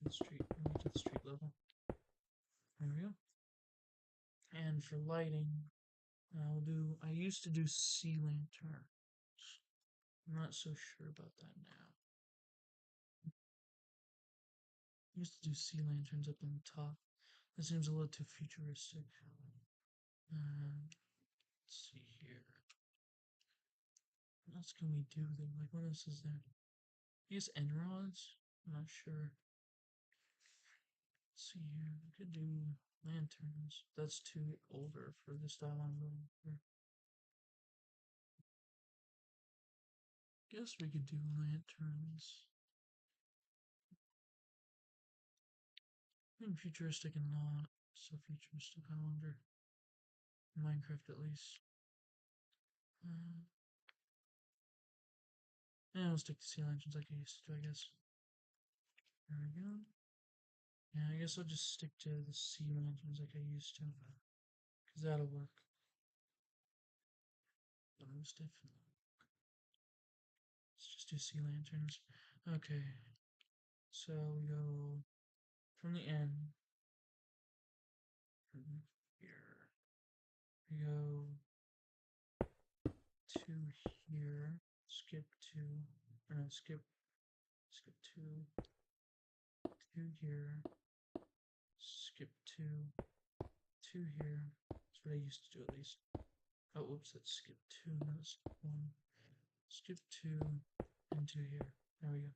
The street, to the street level. There we go. And for lighting, I used to do sea lanterns. I'm not so sure about that now. I used to do sea lanterns up on the top. That seems a little too futuristic. Let's see here. What else can we do then? Like, what else is there? I guess end rods? I'm not sure. Let's see here. We could do lanterns. That's too older for the style I'm going for. Guess we could do lanterns. I think futuristic and not so futuristic, I wonder. Minecraft at least. And I'll stick to sea lanterns like I used to, I guess. There we go. Yeah, I guess I'll just stick to the sea lanterns like I used to. Because that'll work. Most definitely. Let's just do sea lanterns. Okay. So we go from the end. From here. We go to here. Skip to. Or no, skip to here. Skip to here. That's what I used to do at least. Oh, whoops, that's skip 2, not skip 1. Skip 2 into here. There we go.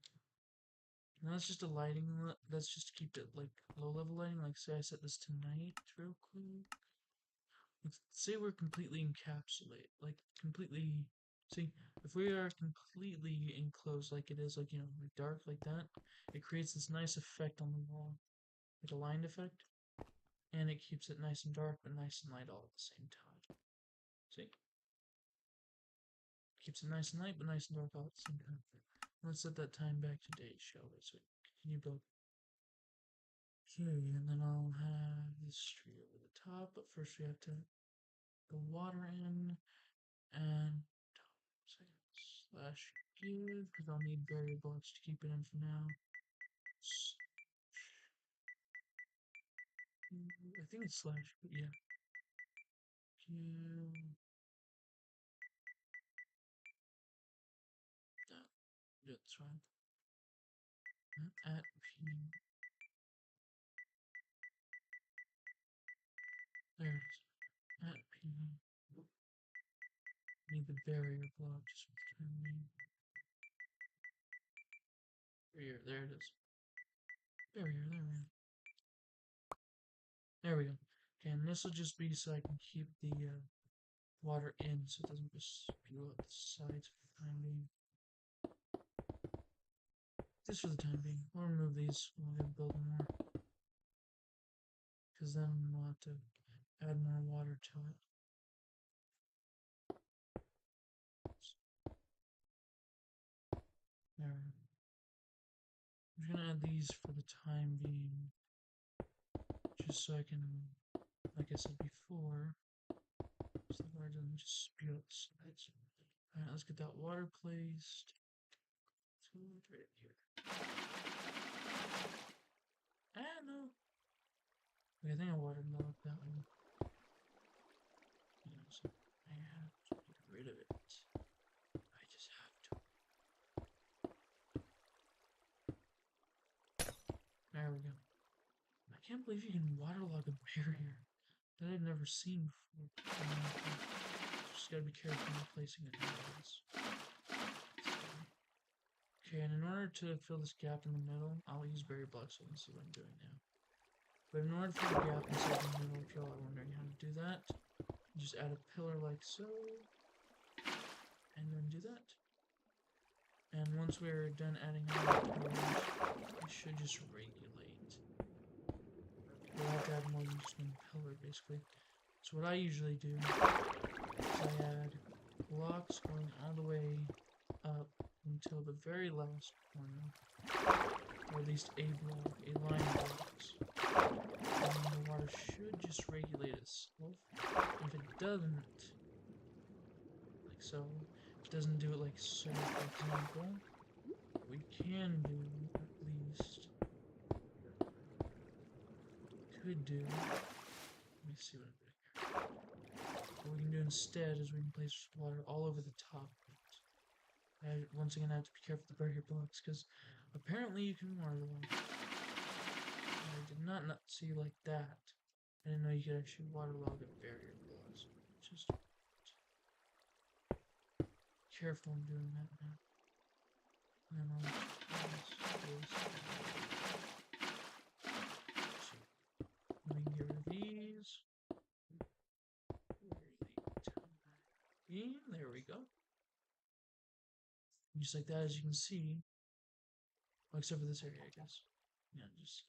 Now that's just a lighting, that's just to keep it like low level lighting. Like, say I set this to night real quick. Let's say we're completely encapsulated, like completely. See, if we are completely enclosed like it is, like, you know, like dark like that, it creates this nice effect on the wall, like a lined effect, and it keeps it nice and dark but nice and light all at the same time. See? Keeps it nice and light but nice and dark all at the same time. Let's set that time back to date, shall we? So continue build. Okay, and then I'll have this tree over the top, but first we have to the water in and slash give, because I'll need variables to keep it in for now. I think it's slash, but yeah. Give. That's fine. At P. There it is. At P. Need the barrier block just between me. Barrier, there it is. Barrier, there we go. There we go. Okay, and this will just be so I can keep the water in so it doesn't just spew out the sides for the time being. Just for the time being. We'll remove these when we build more. Because then we'll have to add more water to it. There. I'm just gonna add these for the time being. Just so I can, like I said before, so the water doesn't just spew out the sides. Alright, let's get that water placed. So right here. Ah, no. Okay, I think I waterlogged that one. Yeah, so I have to get rid of it. I just have to. There we go. I can't believe you can waterlog a barrier. That I've never seen before. Just gotta be careful when placing it in place. Okay, and in order to fill this gap in the middle, I'll use berry blocks so you can see what I'm doing now. But in order to fill the gap inside the middle, if y'all are wondering how to do that, just add a pillar like so, and then do that. And once we're done adding all the pillars, it should just regulate. we'll have to add more than just one pillar, basically. So what I usually do is I add blocks going all the way up until the very last corner, or at least a block, a line of blocks. And then the water should just regulate itself. And if it doesn't, like so, if it doesn't do it like so, for example, what we can do, at least, could do, let me see what I'm doing here. What we can do instead is we can place water all over the top of it. Once again, I have to be careful to barrier blocks, because apparently you can waterlog. I did not see like that. I didn't know you could actually waterlog a barrier blocks. Just careful in doing that now. And then we can get rid of these. There we go. Just like that, as you can see. Well, except for this area, I guess. Yeah, just.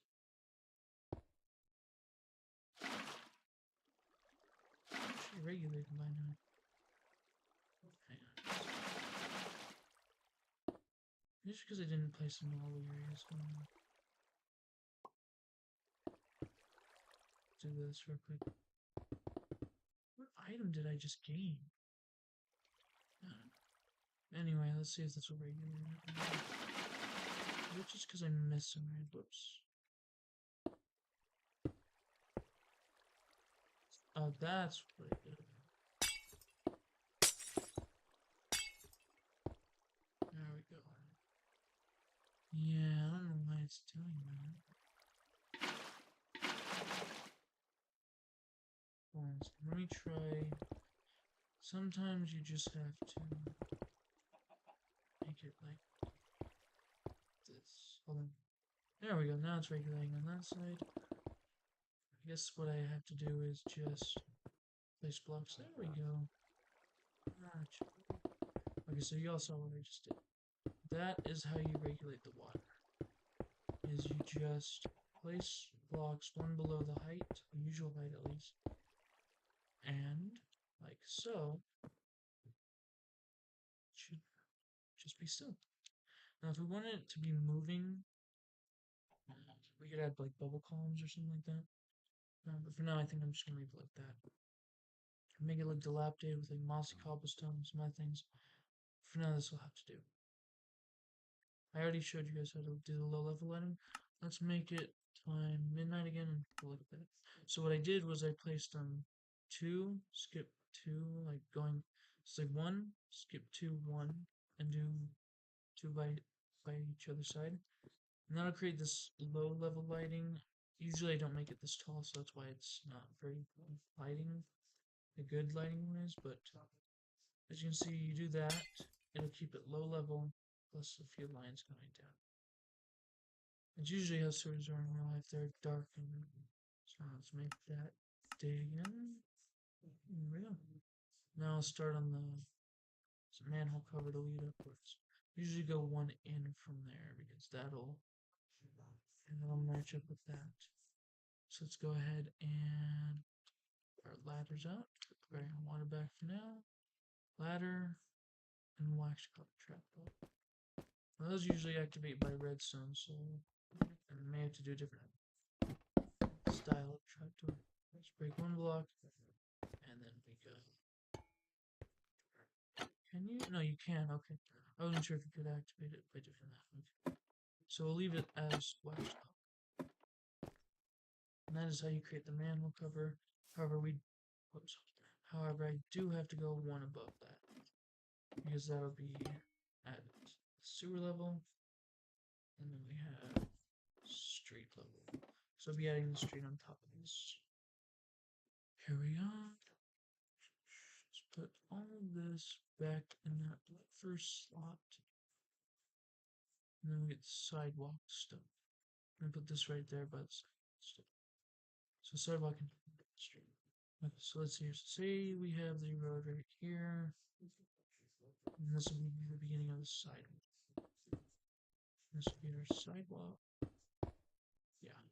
Actually regulated by now. Hang on. Just because I didn't place them in all the areas. Do this real quick. What item did I just gain? Anyway, let's see if this will regulate it. Which is because I missed some red. Whoops. Oh, that's what it did. There we go. Yeah, I don't know why it's doing that. Let me try. Sometimes you just have to make it like this. Hold on. There we go. Now it's regulating on that side. I guess what I have to do is just place blocks. There we go. Okay, so you all saw what I just did. That is how you regulate the water. Is you just place blocks one below the height, the usual height at least, and like so. It should just be still. Now, if we wanted it to be moving, we could add like bubble columns or something like that. But for now, I think I'm just gonna leave it like that. Make it look dilapidated with like mossy cobblestones, some other things. For now, this will have to do. I already showed you guys how to do the low level lighting. Let's make it time midnight again and look at that. So what I did was I placed 2, skip 2, like going, it's like 1, skip 2, 1, and do 2 by each other side. And that'll create this low level lighting. Usually I don't make it this tall, so that's why it's not very lighting, a good lighting wise, but as you can see, you do that, it'll keep it low level, plus a few lines going down. It's usually how sewers are in real life, they're dark and so let's make that day again. There we go. Now I'll start on the manhole cover to lead upwards. Usually go one in from there because that'll match up with that. So let's go ahead and our ladders out. Bring water back for now. Ladder and wax cover trapdoor. Well, those usually activate by redstone, so I may have to do a different style of trapdoor. Let's break one block, and then we go. Can you? No, you can. Okay. I wasn't sure if you could activate it by different that. Okay. So we'll leave it as wax cover. And that is how you create the manhole cover. However, I do have to go one above that because that'll be at sewer level, and then we have street level. So I'll be adding the street on top of this. Here we go. Let's put all of this back in that first slot. And then we get the sidewalk stuff. I'm gonna put this right there by the stuff. So sidewalk and street. Okay, so let's see here. Say we have the road right here. And this will be the beginning of the sidewalk. This will be our sidewalk. Yeah.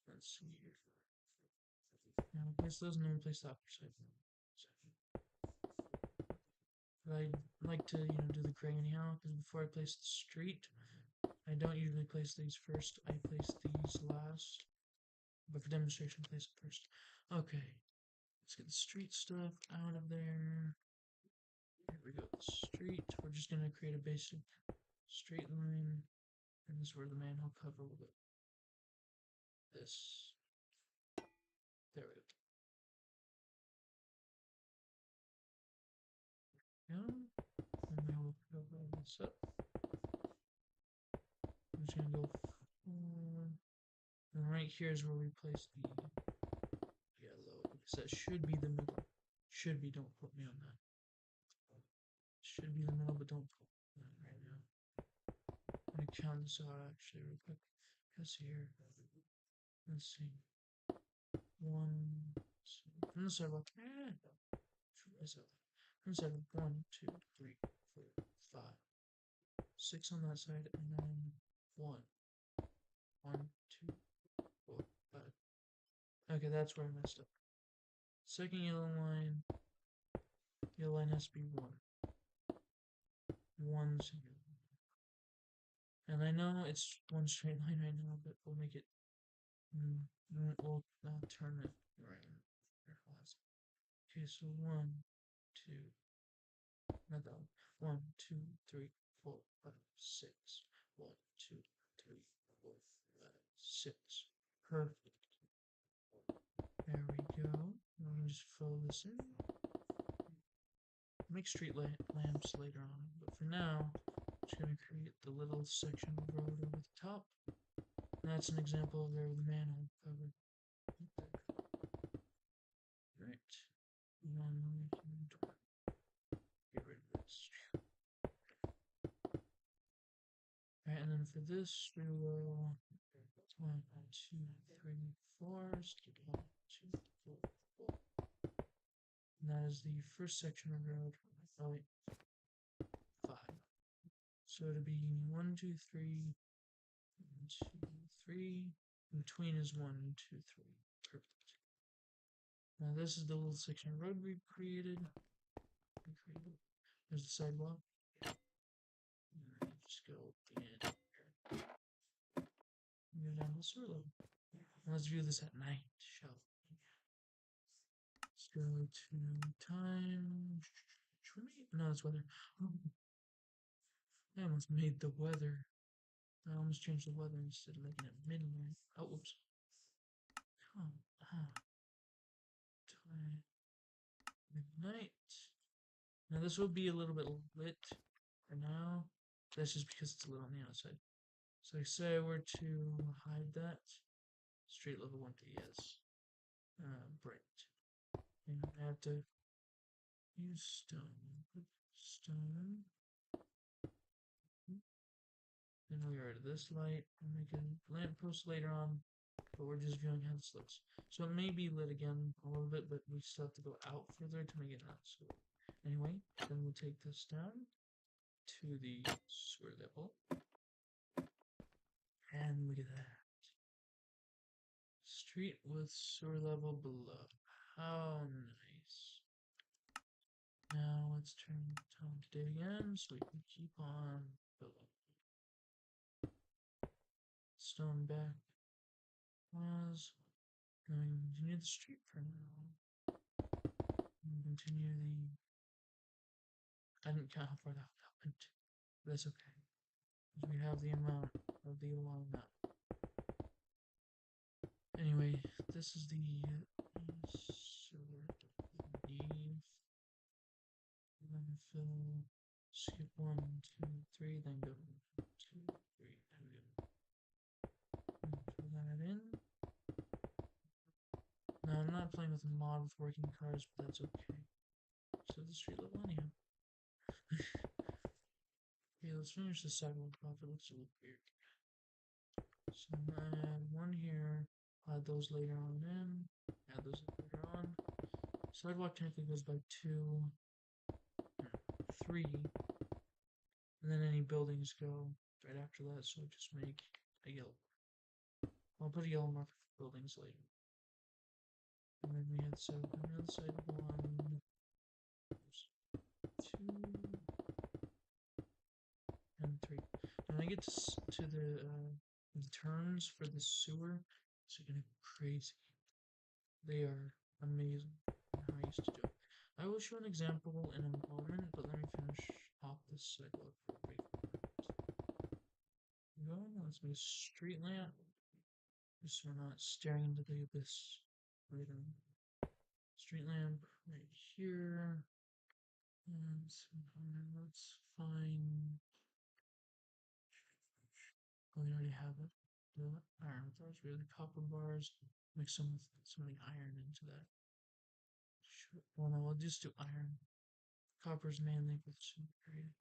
Let's see here. Place those and then place the upper side. But I like to, do the gray anyhow, because before I place the street, I don't usually place these first. I place these last. But for demonstration, place it first. Okay, let's get the street stuff out of there. Here we go, the street. We're just gonna create a basic straight line, and this is where the manhole cover will go. This. There we go. And then we'll cover this up. I'm just gonna go forward. And right here is where we place the yellow, because that should be the middle. Should be, don't put me on that. Should be the middle, but don't put that right now. I'm gonna count this out actually real quick. Because here, let's see. 1, 2, from the sidewalk. From the sidewalk. 1, 2, 3, 4, 5, 6 on that side, and then 1, 1, 2, 4, 5. Okay, that's where I messed up. Second yellow line has to be 1. 1 single. And I know it's one straight line right now, but we'll make it. We'll turn it right. Okay, so 1, 2. Not that one. 1, 2, 3, 4, 5, 6. 1, 2, 3, 4, 5, 6. Perfect. There we go. Let me just fill this in. Make street lamps later on, but for now, I'm just going to create the little section of road over the top. And that's an example of there with the manhole covered. Right. Get rid of this. Alright, and then for this, we will 1, 2, 3, 4. Skip 1, 2, 4, 4. And that is the first section of road. Oh wait, 5. So it'll be 1, 2, 3, 1, 2, 3. In between is 1, 2, 3. Perfect. Now this is the little section of road we created. There's the sidewalk. Just go in. Go down the sewer level. Let's view this at night, shall we? Let's go to time. No, it's weather. I almost made the weather. I almost changed the weather instead of making it midnight. Oh, whoops. Time. Midnight. Now this will be a little bit lit for now. That's just because it's lit on the outside. So say I were to hide that. Street level 1 to yes. Bright. And I have to use stone. Stone. Then we are at this light. We'll make a lamppost later on, but we're just viewing how this looks. So it may be lit again a little bit, but we still have to go out further to make it not. So anyway, then we'll take this down to the sewer level. And look at that. Street with sewer level below. How nice. Now let's turn time to day again so we can keep on building. Stone back was. Then we continue the street for now. And continue the. I didn't count how far that went. But that's okay. Because we have the amount of the along that. Anyway, this is the fill, skip 1, 2, 3, then go 2, 3, and go. Fill that in. Now I'm not playing with a mod with working cars, but that's okay. So the street level anyhow. Okay, let's finish the sidewalk off. It looks a little weird. So I'm gonna add 1 here. Add those later on in. Add those later on. Sidewalk technically goes by 2, 3. And then any buildings go right after that, so just make a yellow. I'll put a yellow marker for buildings later. And then we had, so on the other side, 1, 2, and 3. When I get to the turns for the sewer, it's gonna be crazy. They are amazing. How I used to do it. I will show an example in a moment, but let me finish off this cycle for a go. Let's make a street lamp, just so we're not staring into the abyss. Right on. Street lamp right here. And let's find. Oh, we already have it. The iron bars, we have the copper bars. Mix some with some of the iron into that. Sure. Well, no, we'll just do iron. Copper's mainly with some period.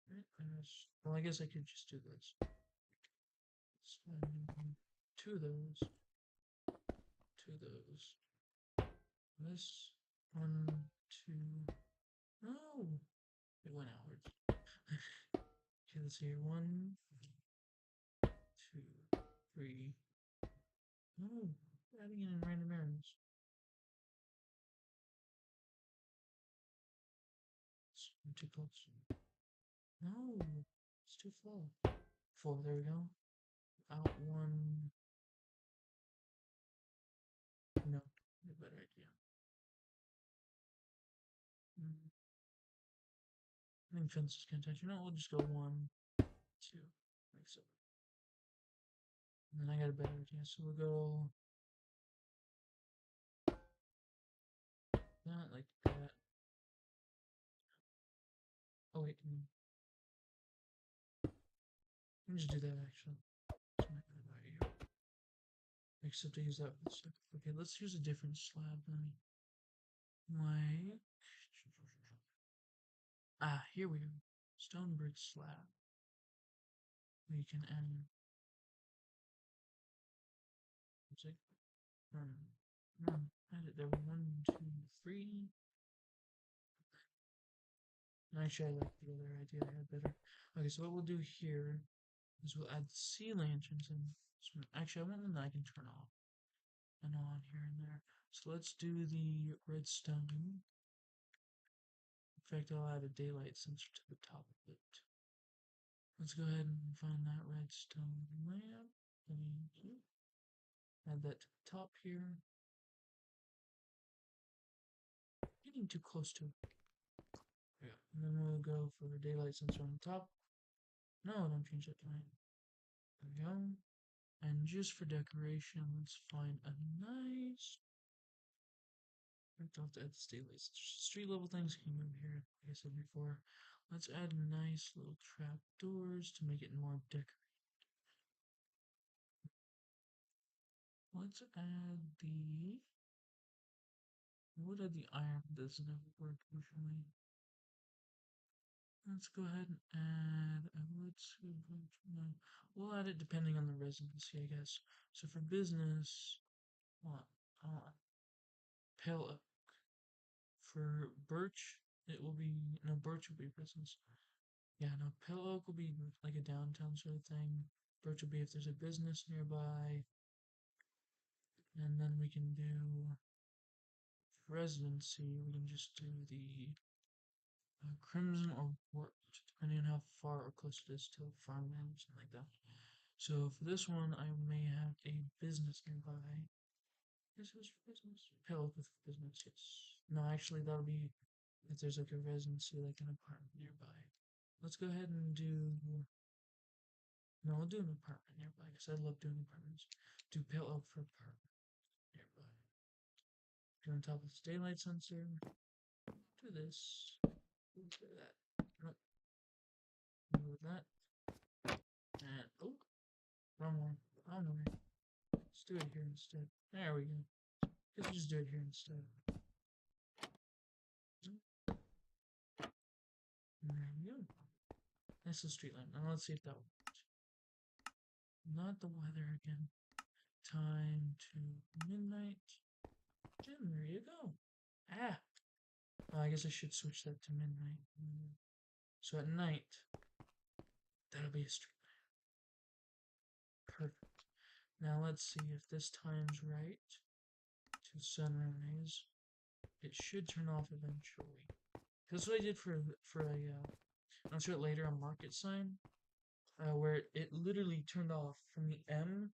Right, well, I guess I could just do this. Two of those. This. 1, 2. No! It went outwards. Okay, let's see here. 1, 2, 3. No! Adding in random errors. It's too close. No! It's too slow. 4, there we go. Out 1. No, a better idea. I think fence is gonna touch. You know, we'll just go 1, 2, like so. And then I got a better idea, so we'll go not like that. Oh wait, let me just do that actually. Except I use that for the stuff. Okay, let's use a different slab then. Like here we go. Stone brick slab. We can add it's like add it there. 1, 2, 3. Actually, I like the other idea I had better. Okay, so what we'll do here is we'll add sea lanterns in. Actually, I want one that I can turn off and on here and there. So let's do the redstone. In fact, I'll add a daylight sensor to the top of it. Let's go ahead and find that redstone lamp. Add that to the top here. Getting too close to it. Yeah. And then we'll go for a daylight sensor on the top. No, don't change that to night. There we go. And just for decoration, let's find a nice. I have to add the daylight sensor. Street level things can move here, like I said before. Let's add nice little trap doors to make it more decorated. Let's add the. I would add the iron, but doesn't ever work usually. Let's go ahead and add. We'll add it depending on the residency, I guess. So for business, pale oak. For birch, it will be no birch will be business. Yeah, no, pale oak will be like a downtown sort of thing. Birch will be if there's a business nearby. And then we can do residency. We can just do the crimson or warped, depending on how far or close it is to a farmland or something like that. So for this one, I may have a business nearby. This was business. Pale oak with business, yes. No, actually, that'll be if there's like a residency, like an apartment nearby. Let's go ahead and do. No, I'll do an apartment nearby because I love doing apartments. Do pale oak for apartment nearby. Do on top of this daylight sensor. Do this. Do that. Nope. Do that. And oh, wrong one. Oh no. Let's do it here instead. There we go. Let's just do it here instead. There we go. That's the street lamp. Now let's see if that works. Not the weather again. Time to midnight. And there you go. Ah! Well, I guess I should switch that to midnight. So at night, that'll be a street lamp. Perfect. Now let's see if this time's right. sunrise. It should turn off eventually. That's what I did for a I'll show it later, a market sign, where it literally turned off from the M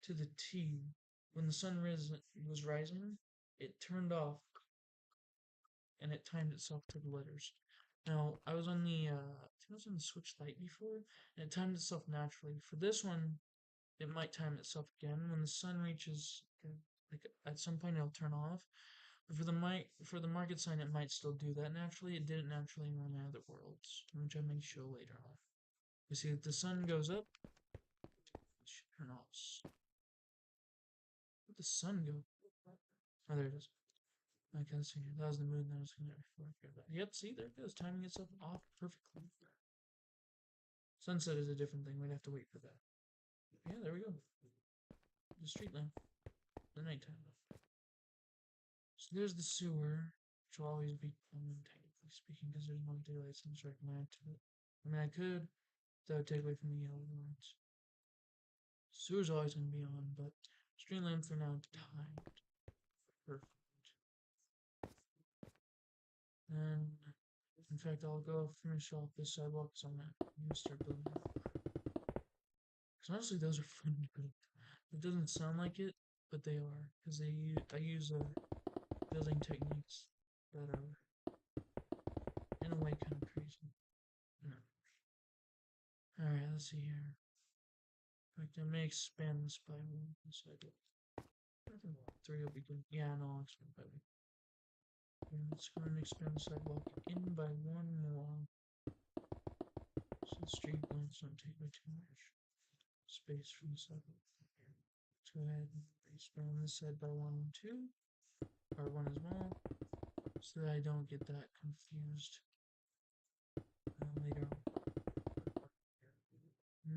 to the T. When the sun was rising, it turned off and it timed itself to the letters. Now, I was on the, I think I was on the switch light before, and it timed itself naturally. For this one, it might time itself again. When the sun reaches, like at some point, it'll turn off. But for the market sign, it might still do that naturally. It did it naturally in one of the other worlds, which I may show later on. You see, if the sun goes up, it should turn off. Where'd the sun go? Oh, there it is. Okay, let's see here. That was the moon that I was looking at before. Yep, see, there it goes, timing itself off perfectly. Sunset is a different thing. We'd have to wait for that. Yeah, there we go. The street lamp. The nighttime. So there's the sewer, which will always be on, technically speaking, because there's no daylight sensor connected to it. I mean, I could, that would take away from the yellow lights. Sewer's always going to be on, but street lamps are now timed. Perfect. And in fact, I'll go finish off this sidewalk because I'm gonna start building. Because honestly, those are fun to build. It doesn't sound like it, but they are. Because I use building techniques that are, in a way, kind of crazy. No. Alright, let's see here. In fact, I may expand this by one sidewalk. I think 3 will be good. Yeah, no, I'll expand by 1. Let's go and expand the sidewalk in by 1 more. So the street lamps don't take away too much space from the sidewalk. Let's go ahead and expand this side by 1 and 2, or 1 as well, so that I don't get that confused later on.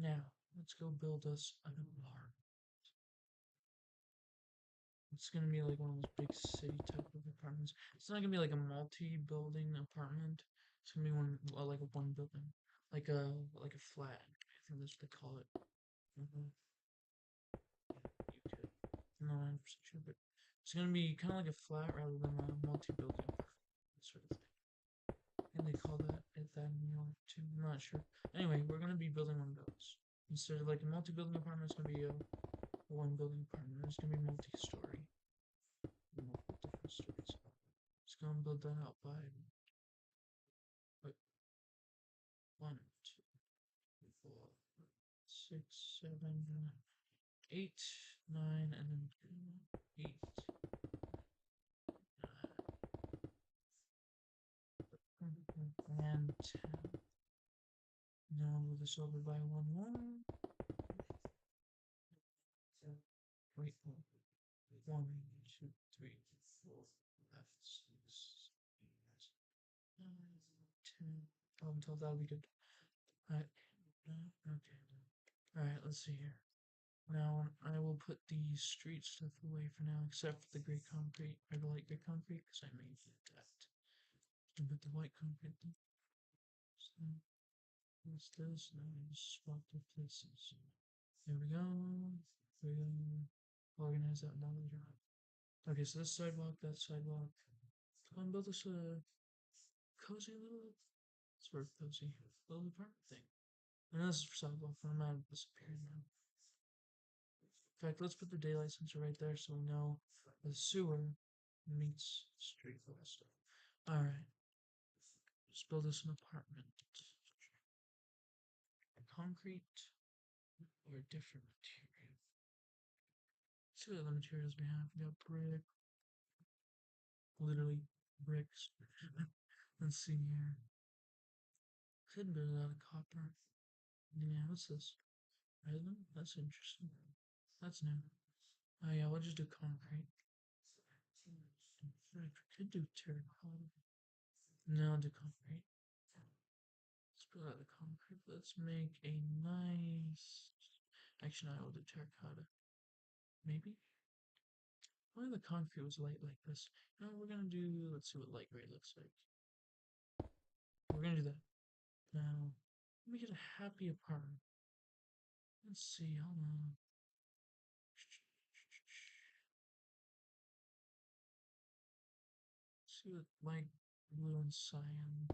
Now, let's go build us an apartment. It's gonna be like one of those big city type of apartments. It's not gonna be like a multi-building apartment. It's gonna be like a one building, like a flat. I think that's what they call it. UK. I'm not 100% sure, but it's gonna be kind of like a flat rather than a multi-building apartment sort of thing. I think they call that in New York too. I'm not sure. Anyway, we're gonna be building one of those. Instead of like a multi-building apartment, it's gonna be a one building apartment. It's gonna be multi-story. Multiple different stories. Just gonna build that out by like 1, 2, 4, 6, 7, 8, 9, and then 8, 9, and 10. Now I'll move this over by 1 more. Wait, 1, 2, 3, 4, 5, 6, 8, 9, 10, 11, 12. That'll be good. Alright. Okay. Alright, let's see here. Now I will put the street stuff away for now, except for the gray concrete, or the light gray concrete, because I made that. And put the white concrete there. So, what's this? Now I just swap the places. There we go. We're gonna organize that now later on. Okay, so this sidewalk, that sidewalk. Come on, build this cozy little, sort of cozy little apartment thing. And this is for sidewalk, and I'm out of disappearing now. In fact, let's put the daylight sensor right there so we know the sewer meets street level stuff. Alright. Let's build us an apartment. Concrete or a different material. Let's see what other materials we have. We got brick. Literally bricks. Let's see here. Could build out of copper. Yeah, what's this? Resin? That's interesting. That's new. Oh yeah, we'll just do concrete. I could do terracotta. No, I'll do concrete. Let's put out the concrete. Let's make a nice. Actually, no, I will do terracotta. Maybe? Why the concrete was light like this? No, we're gonna do. Let's see what light gray looks like. We're gonna do that. Now, let me get a happy apartment. Let's see, hold on. do it like blue and cyan.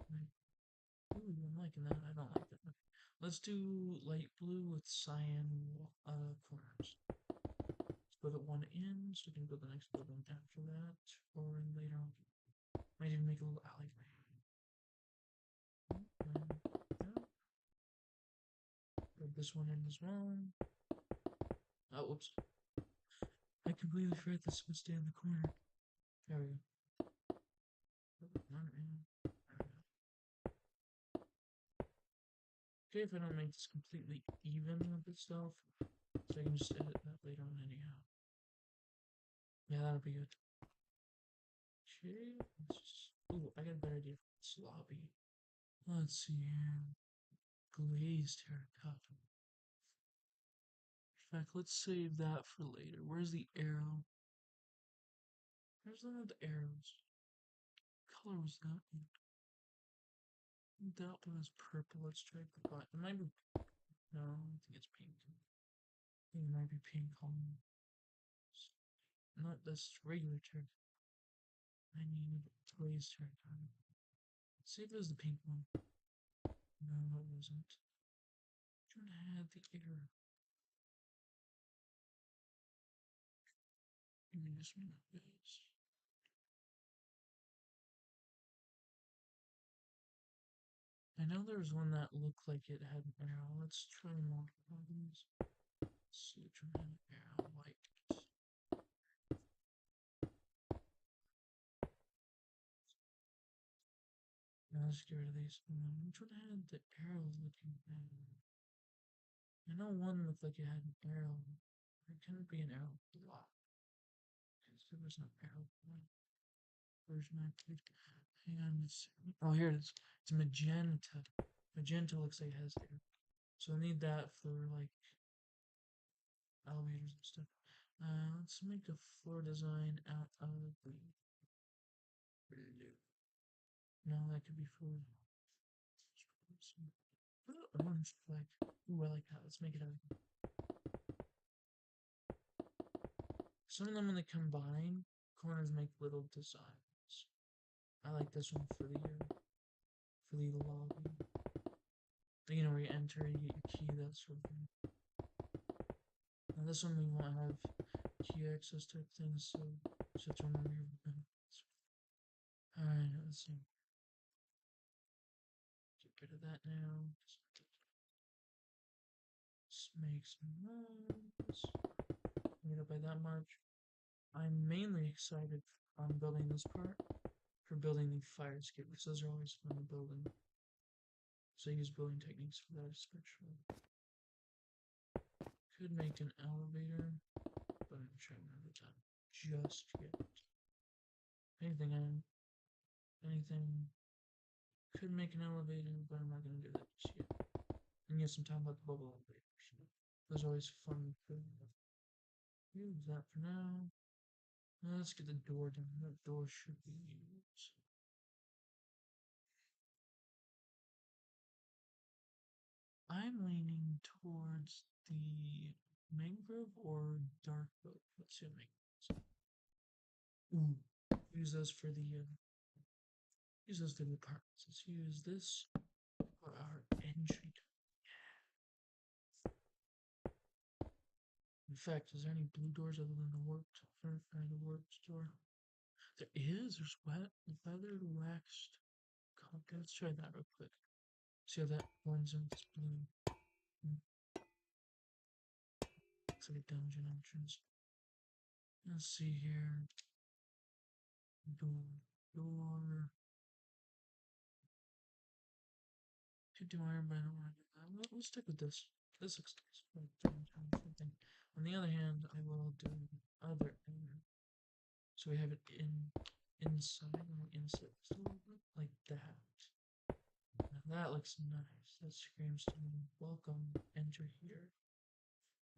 Ooh, I'm liking that. I don't like that. Okay. Let's do light blue with cyan corners. Let's put it one in, so we can build the next building after that, or later on. Might even make a little alleyway. Put this one in as well. Oh, whoops. I completely forgot this was stay in the corner. There we go. Okay, if I don't make this completely even with itself, so I can just edit that later on anyhow. Yeah, that'll be good. Okay, ooh, I got a better idea for this lobby. Let's see here. Glazed haircut. In fact, let's save that for later. Where's the arrow? Where's the one with the arrows? What color was that one? That one is purple. Let's try the black. It might be. No, I think it's pink. I think it might be pink. Not this regular turkey. I need glazed turkey. Let's see if it was the pink one. No, it wasn't. Which one had the arrow? Give me just a minute, guys. I know there was one that looked like it had an arrow. Let's try multiple of these. Let's see which one had an arrow. White. Now let's get rid of these. Which one had the arrow looking at? I know one looked like it had an arrow. It couldn't be an arrow block. Because there was no arrow version I played. Hang on a second. Oh, here it is. It's magenta. Magenta looks like it has arrow. So I need that for like elevators and stuff. Let's make a floor design out of the blue. No, that could be for orange flag. Ooh, I like that. Let's make it out. Some of them, when they combine, corners make little designs. I like this one for the lobby. You know, where you enter, you get your key, that sort of thing. Now this one we won't have key access type things, so just remember your benefits. Alright, let's see. Get rid of that now. Let's make some noise. Get it by that much. I'm mainly excited on building this part for building the fire escape, because those are always fun to build in. So I use building techniques for that especially. Could make an elevator, but I'm trying to remember that just yet. Anything could make an elevator, but I'm not gonna do that just yet. And yes, I'm talking about the bubble elevators. Those are always fun to use that for now. Let's get the door done. That door should be used. I'm leaning towards the mangrove or dark oak. Let's see what mangroves. Ooh, use those for the apartments. Let's use this for our entry. In fact, is there any blue doors other than the warped door? There is. There's weathered waxed concrete. Let's try that real quick. See how that blends in with this blue. Looks like a dungeon entrance. Let's see here. Door. Could do iron, but I don't want to do that. We'll stick with this. This looks nice. On the other hand, I will do other iron. So we have it inside, and we'll insert this a little bit like that. Now that looks nice. That screams to me, welcome, enter here.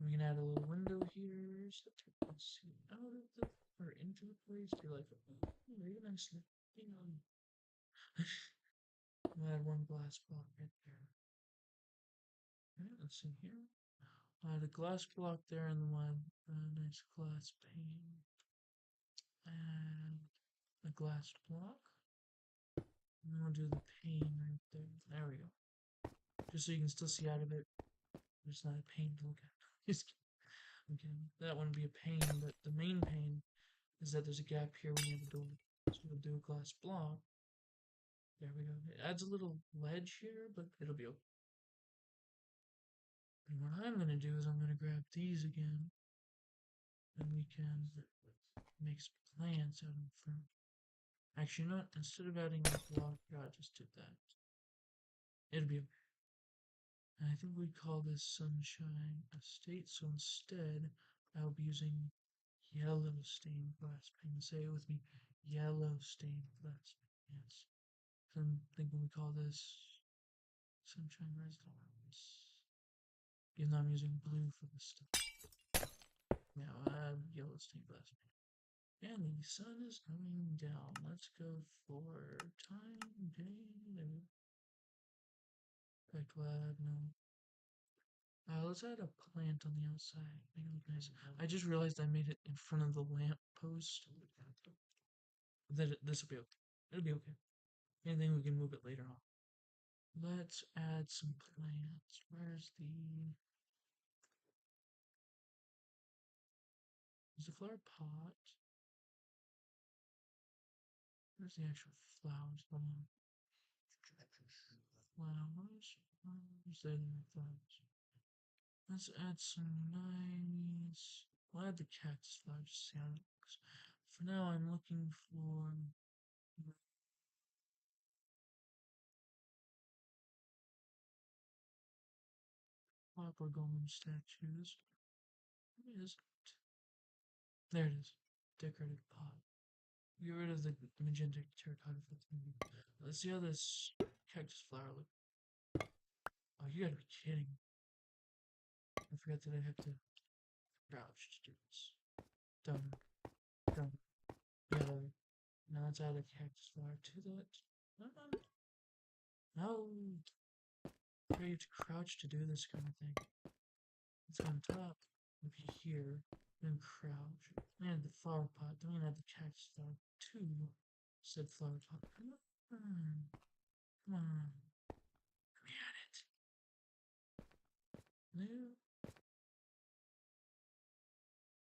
We can add a little window here so that you can see out of the or into the place. You're like, oh, very nicely. We'll add one glass block right there. Alright, let's see here. Add a glass block there and then we'll add a nice glass pane. And a glass block. And we'll do the pane right there. There we go. Just so you can still see out of it. It's not a pain to look at. Just kidding. I'm kidding. That wouldn't be a pain, but the main pain is that there's a gap here when you have a door. So we'll do a glass block. There we go. It adds a little ledge here, but it'll be okay. And what I'm going to do is I'm going to grab these again. And we can make some plants out in front. Actually, not. Instead of adding a block, I just did that. It'll be okay. And I think we'd call this Sunshine Estate. So instead, I'll be using yellow stained glass paint. Say it with me. Yellow stained glass paint. Yes. So I'm thinking we call this Sunshine Residence. Even though I'm using blue for this stuff. Now add yellow stained glass paint. And the sun is coming down. Let's go for time day. Perfect lab, no. Let's add a plant on the outside. Make it look nice. I just realized I made it in front of the lamp post. This will be okay. It'll be okay. And then we can move it later on. Let's add some plants. Where's the flower pot? Where's the actual flowers? Hold on. Flowers? There they are, flowers. Let's add some nice. We'll add the cactus flowers to see how it looks. For now, I'm looking for copper golem statues. Where is it? There it is. Decorative pot. Get rid of the magenta terracotta for the Let's see how this cactus flower looks. Oh, you gotta be kidding me. I forgot that I have to crouch to do this. Done. Done. Yeah. Now let's add a cactus flower to that. No. You have to crouch to do this kind of thing. It's on top. Maybe here. Then crouch. And the flower pot. Then we add the cactus flower to said flower pot. Come on. Come on. Let me add it. No.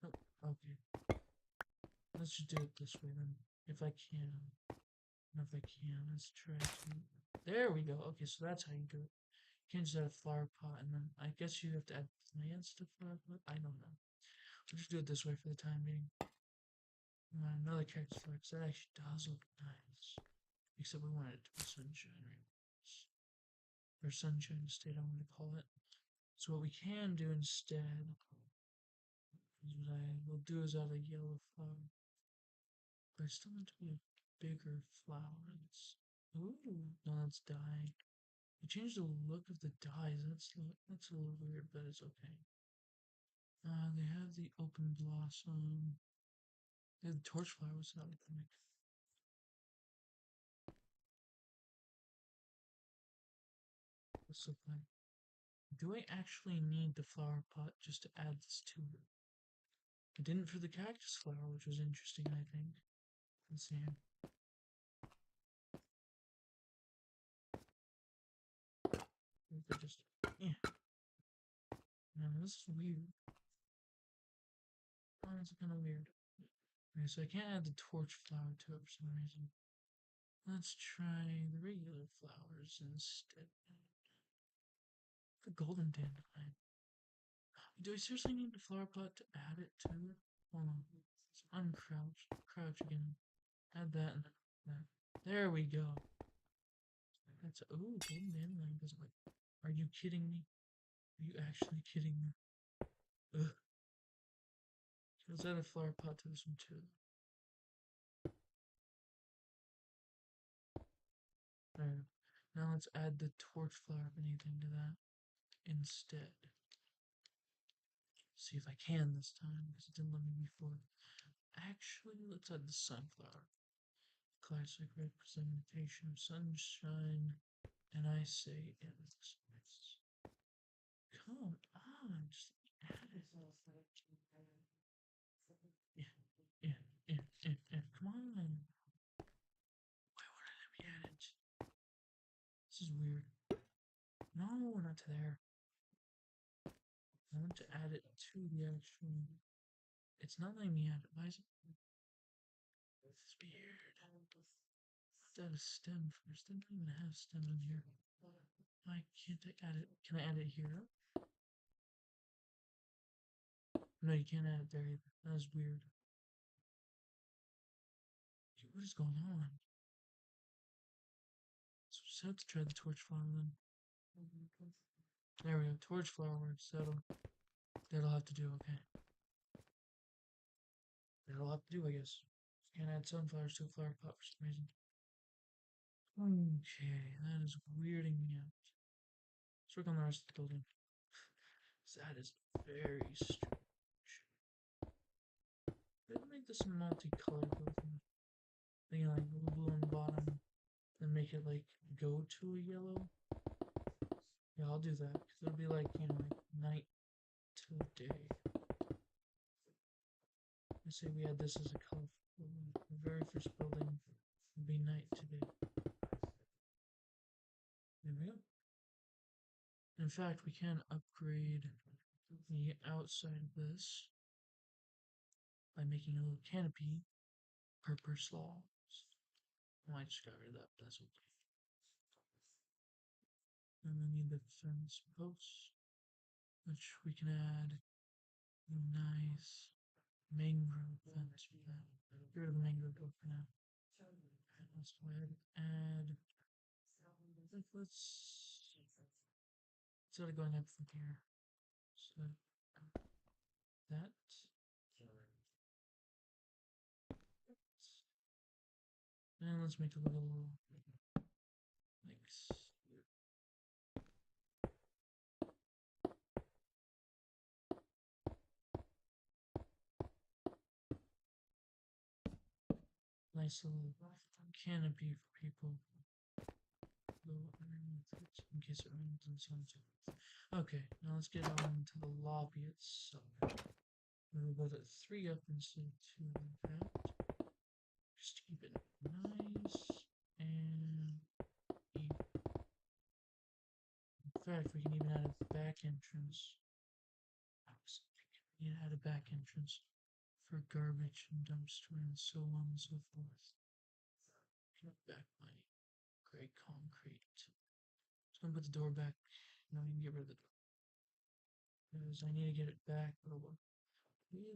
Oh, okay. Let's just do it this way then. If I can. If I can, let's try to. There we go. Okay, so that's how you do it. You can't just add a flower pot and then I guess you have to add plants to flower pot. I don't know. We'll just do it this way for the time being. Another cactus flower, because that actually does look nice. Except we want it to be sunshine right? Or sunshine state, I'm going to call it. So what we can do instead is what I will do is add a yellow flower. But I still want it to be a bigger flower. Ooh, no, that's dye. We changed the look of the dyes. That's a little weird, but it's okay. They have the open blossom. They have the torch flower. What's that look like? What's it look like? Do I actually need the flower pot just to add this to it? I didn't for the cactus flower, which was interesting, I think. Let's see. Just, yeah. Man, this is weird. Oh, it's kind of weird. Okay, so I can't add the torch flower to it for some reason. Let's try the regular flowers instead. The golden dandelion. Do I seriously need the flower pot to add it to it? Hold on. Let's uncrouch. Crouch again. Add that and that. There we go. That's ooh, golden dandelion doesn't like. Are you kidding me? Are you actually kidding me? Ugh. Let's add a flower pot to this one too. There. Now let's add the torch flower if anything to that instead. See if I can this time because it didn't let me before. Actually, let's add the sunflower. Classic representation of sunshine. And I say it looks nice. Come on, just add it. Yeah. Come on. This is weird. No, not to there. I want to add it to the actual. It's not letting me add it. Why is it? This is weird. Add a stem first. I don't even have stems in here. Why can't I add it? Can I add it here? No, you can't add it there either. That is weird. Okay, what is going on? So just have to try the torch flower then. There we go. Torch flower works. That'll have to do. Okay. That'll have to do, I guess. Can't add sunflowers to a flower pot for some reason. Okay, that is weirding me out. Let's work on the rest of the building. That is very strange. Maybe make this a multicolored building. Thinking like blue on the bottom, then make it like go to a yellow. Yeah, I'll do that because it'll be like like night to day. Let's say we add this as a color. The very first building would be night to day. There we go. In fact, we can upgrade the outside of this by making a little canopy per slabs. I just got rid of that, but that's okay. And then need the fence posts, which we can add a nice mangrove fence for that. Get rid of the mangrove for now. And let's go ahead and add. Let's instead of going up from here. So that. And let's make a little like nice little canopy for people. In case it rains and so on. Okay, now let's get on to the lobby itself. We'll build it 3 up instead of 2 like that. Just to keep it nice and even. In fact, we can even add a back entrance. We can add a back entrance for garbage and dumpster and so on and so forth. Get back my gray concrete. Just gonna put the door back. No, we can get rid of the door. Because I need to get it back. Okay,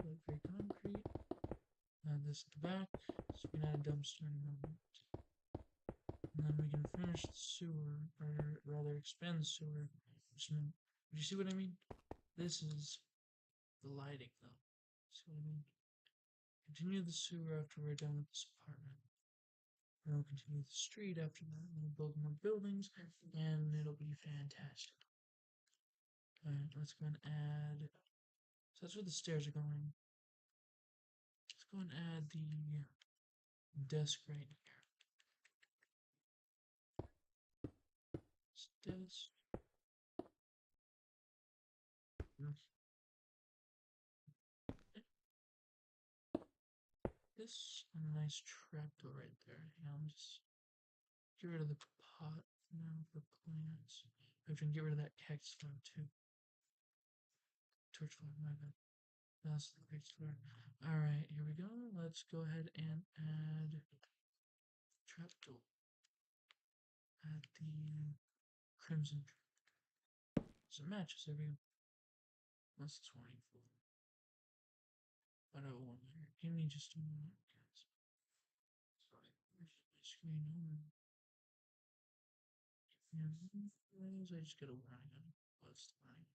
like gray concrete. Add this at the back. So we can add a dumpster in a moment. And then we can finish the sewer, or rather expand the sewer. Do you see what I mean? This is the lighting though. See what I mean? Continue the sewer after we're done with this apartment. And we'll continue the street after that, and we'll build more buildings, and it'll be fantastic. Alright, let's go and add. So that's where the stairs are going. Let's go and add the desk right here. Desk. This and a nice trapdoor right there. Yeah, I'm just get rid of the pot now for plants. I can get rid of that cactus flower too. Torch flower, my bad. That's the cactus flower. Alright, here we go. Let's go ahead and add trapdoor. Add the crimson. So it matches, there we go. Unless it's warning full. But I won't here. Give me just a moment, guys. Sorry, where's my screen? I just get a warning on it. What's the warning?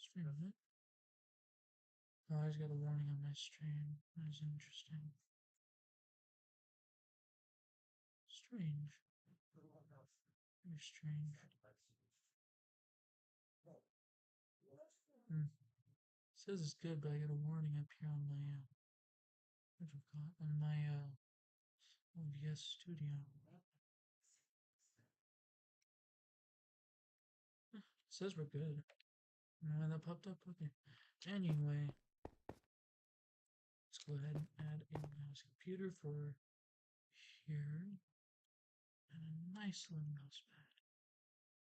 Stream, oh, I just got a warning on my stream. That is interesting. Strange. Very strange. It says it's good, but I got a warning up here on my OBS studio. It says we're good. Why that popped up? Okay. Anyway, let's go ahead and add a mouse computer for here, and a nice little mouse pad.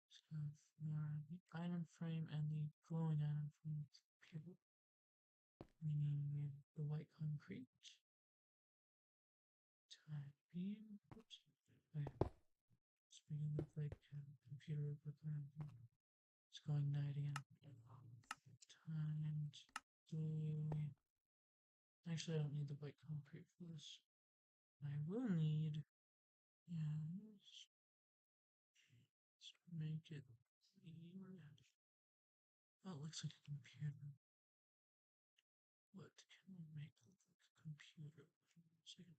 So for the item frame and the glowing item frame computer, we need the white concrete, type beam, oops, okay, speaking of like computer equipment, it's going night again, times the, actually I don't need the white concrete for this, I will need, yes, let's make it oh, it looks like a computer. What can we make look like a computer?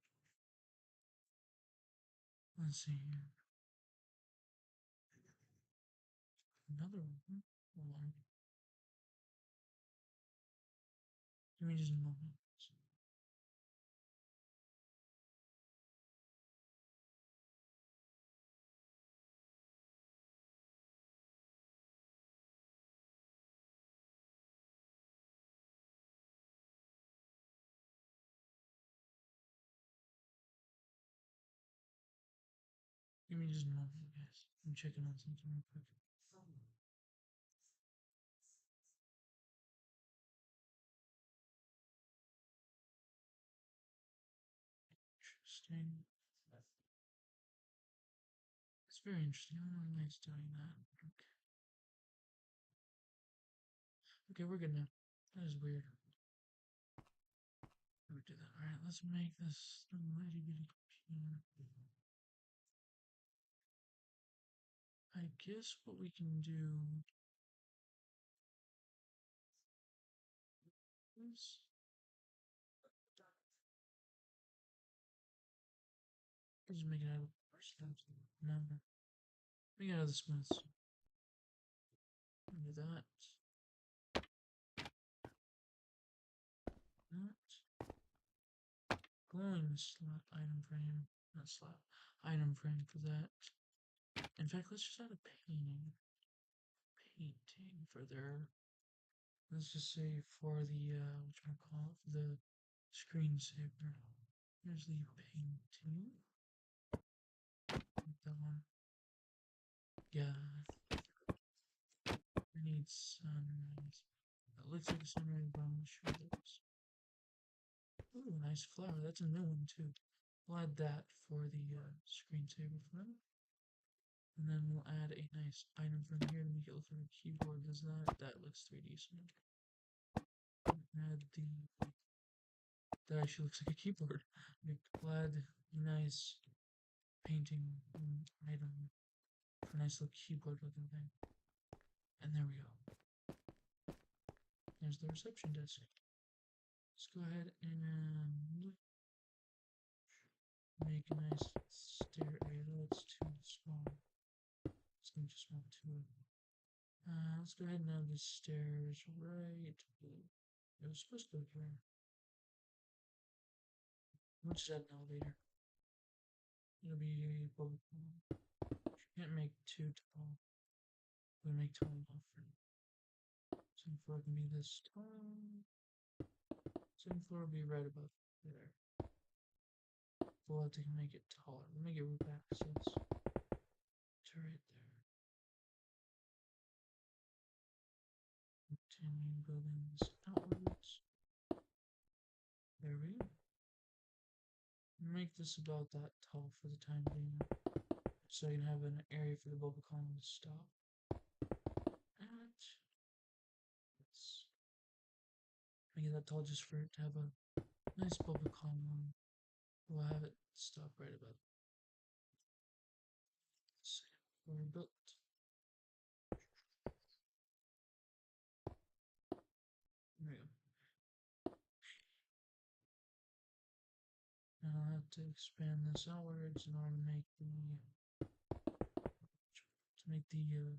Let's see here. Another one. Hold on. Give me just a moment. Give me just a moment, guys. I'm checking on something real quick. Interesting. It's very interesting. I don't know why it's doing that. Okay. Okay, we're good now. That is weird. We do that. Alright, let's make this little itty bitty computer. I guess what we can do is just make it out of no. Make it out of the smooths. Do that. That. Glowing slot item frame. Not slot. Item frame for that. In fact, let's just add a painting. Painting for their. Let's just say for the whatchamacallit, for the screensaver. Here's the painting. That one. Yeah. We need sunrise. That looks like a sunrise, but I'm not sure that is. Ooh, nice flower. That's a new one too. We'll add that for the screensaver front. And then we'll add a nice item from here to make it look like a keyboard. Does that? That looks 3D. So add the. That actually looks like a keyboard. We'll add a nice painting item for a nice little keyboard looking thing. And there we go. There's the reception desk. Let's go ahead and make a nice stair area. That's too small. So we just want to. Let's go ahead and have the stairs right. It was supposed to be here. We'll just add an elevator. It'll be both. Can't make too tall. We'll make tall enough for. Second floor can be this tall. Second floor will be right above there. We'll have to make it taller. We'll make it roof access to right there. Continuing buildings outwards. There we go. Make this about that tall for the time being, so you can have an area for the bubble column to stop. And let's make it that tall just for it to have a nice bubble column. We'll have it stop right about. We're built. There we go. Now I'll have to expand this outwards in order to make the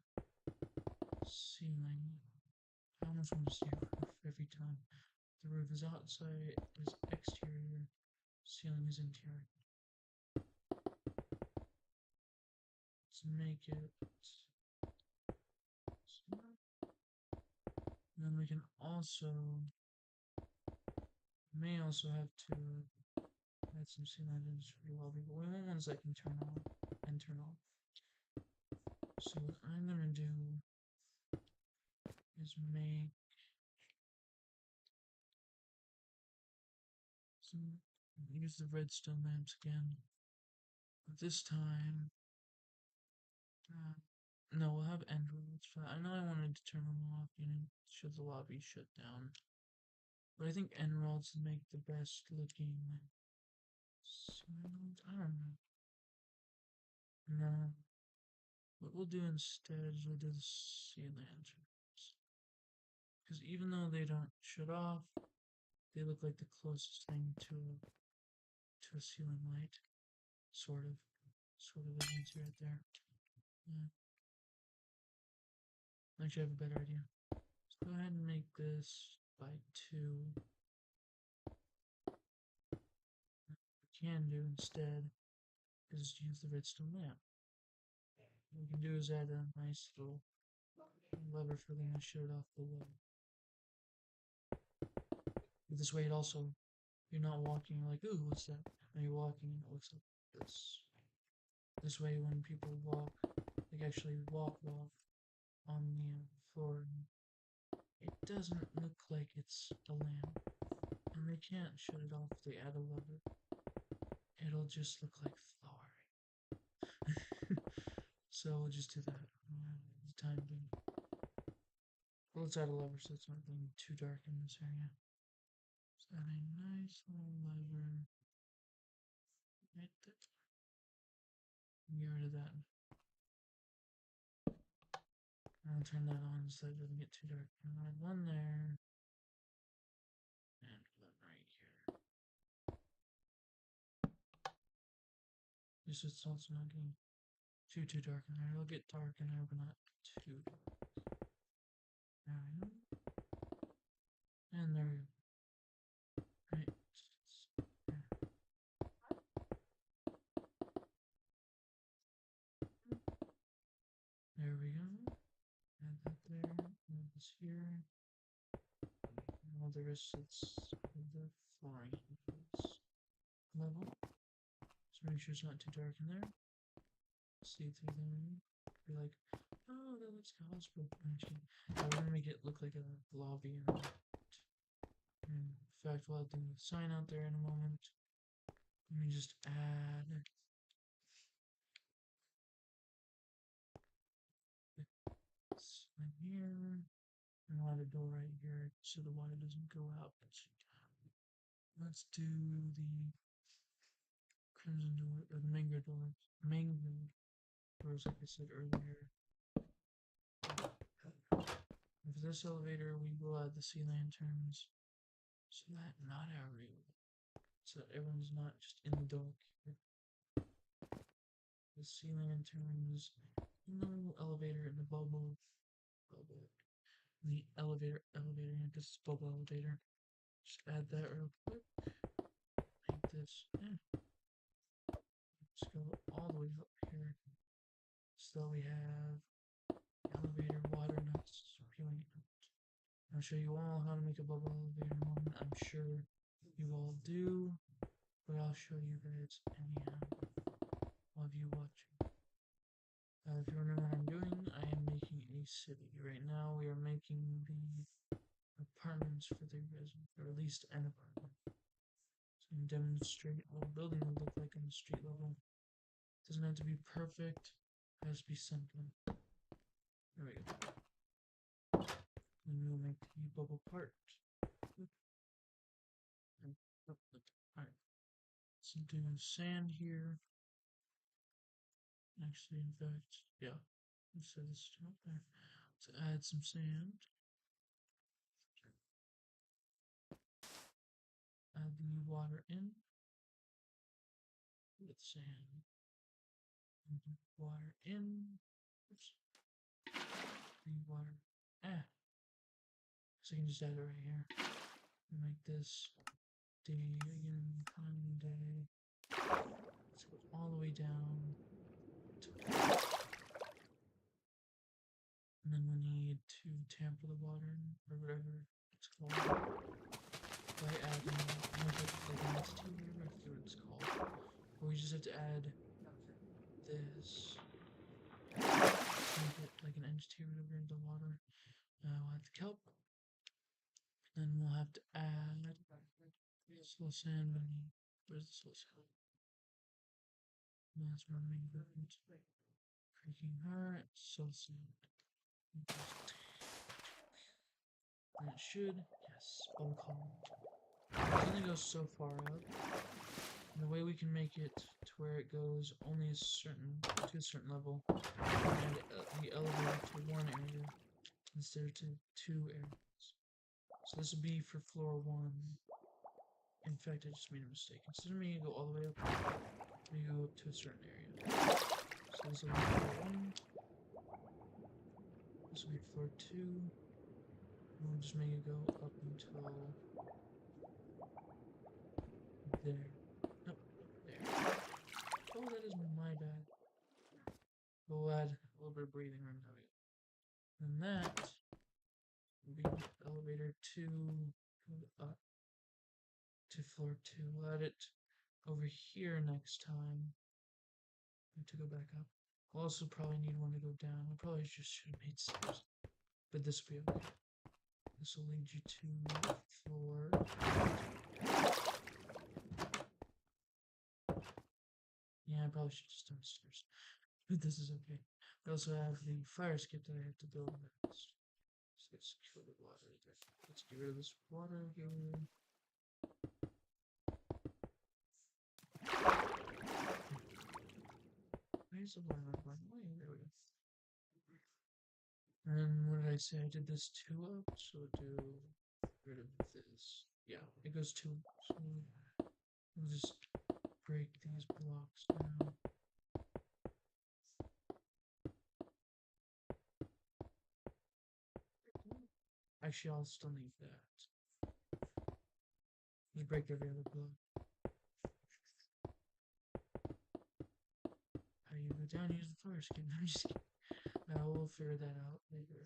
ceiling. I almost want to say roof every time. The roof is outside, is exterior, ceiling is interior. Let's make it. And then we can also may also have to add add some shenanigans for the lobby, but we want ones that can turn on and turn off. So what I'm gonna do is use the redstone lamps again. But this time, no, we'll have end rods. I know I wanted to turn them off, show the lobby shut down. But I think end rods make the best looking. I don't know. No. What we'll do instead is we'll do the sea lanterns. Because even though they don't shut off, they look like the closest thing to a ceiling light. Sort of. Sort of is right there. Yeah. Actually, I have a better idea. Let's go ahead and make this by 2. What we can do instead is use the redstone lamp. What we can do is add a nice little lever for them to shut off below. But this way it also, you're not walking like, ooh, what's that? When you're walking, it looks like this. This way when people walk, they actually walk on the floor, it doesn't look like it's a lamp. And they can't shut it off if they add a lever. It'll just look like Thor. So we'll just do that the time being. Well, let's add a lever so it's not being too dark in this area. Let's add a nice little lever right there. Get rid of that. I'll turn that on so it doesn't get too dark. I'll add one there. And one right here. Just so it's also not getting too dark in there. It'll get dark in there, but not too dark. There we go. And there we go. Right. There we go. Add that there. Add this here. And all the rest it's the flooring level. So make sure it's not too dark in there. See through them. Be like, oh, that looks hospital. Actually, we're gonna make it look like a lobby. In fact, we'll do a sign out there in a moment. Let me just add this in here. And we'll add a door right here so the water doesn't go out. Let's do the crimson door, or the mango door. Mango doors, like I said earlier. And for this elevator, we will add the sea lanterns so that everyone's not just in the dark here. The sea lanterns in the little elevator in the bubble. The elevator, this is bubble elevator. Just add that real quick. Make this. Let's go all the way up here. So we have elevator water nuts peeling out. I'll show you all how to make a bubble elevator in a moment. I'm sure you all do, but I'll show you guys anyhow. All of you watching. If you wonder what I'm doing, I am making a city. Right now we are making the apartments for the resident, or at least an apartment. So you can demonstrate what a building would look like on the street level. It doesn't have to be perfect, it has to be something. There we go. Then we'll make the bubble part. Alright. So do sand here. Actually, in fact, yeah. Let's set this up there. Let's add some sand. Add the water in with sand. Water in. Oops. The water. So you can just add it right here. And make this day again, time day. Let's go all the way down. And then we need to tamper the water, or whatever it's called, by adding, I forget what it's called. But we just have to add this. Make it like an entity or whatever in the water. We'll have the kelp. Then we'll have to add this little sand bunny. Where's this little sand? That's my main difference. Creaking her, so sand. And it should, yes, bubble column. It only goes so far up. And the way we can make it to where it goes only to a certain level, and the elevator to one area instead of to two areas. So this would be for floor 1. In fact, I just made a mistake. Instead of making it go all the way up, we go up to a certain area. So this will be floor 1. This will be floor 2. And we'll just make it go up until there. Nope, there. Oh, that is my bad. We'll add a little bit of breathing room. There we go. And that will be the elevator to go up to floor 2. We'll add it over here next time. To go back up. We'll also probably need one to go down. I probably just should have made stairs. But this will be okay. This will lead you to floor. Yeah, I probably should just done stairs. But this is okay. We also have the fire skip that I have to build next. So let's kill the water there. Let's get rid of this water here. Where's the water not going away? There we go. And what did I say? I did this 2 up, so do rid of this. Yeah, it goes 2 up. So we'll just break these blocks down. Actually, I'll still need that. Just break every other block. How do you go down? Use the fire skin. I'm just kidding. We'll figure that out later.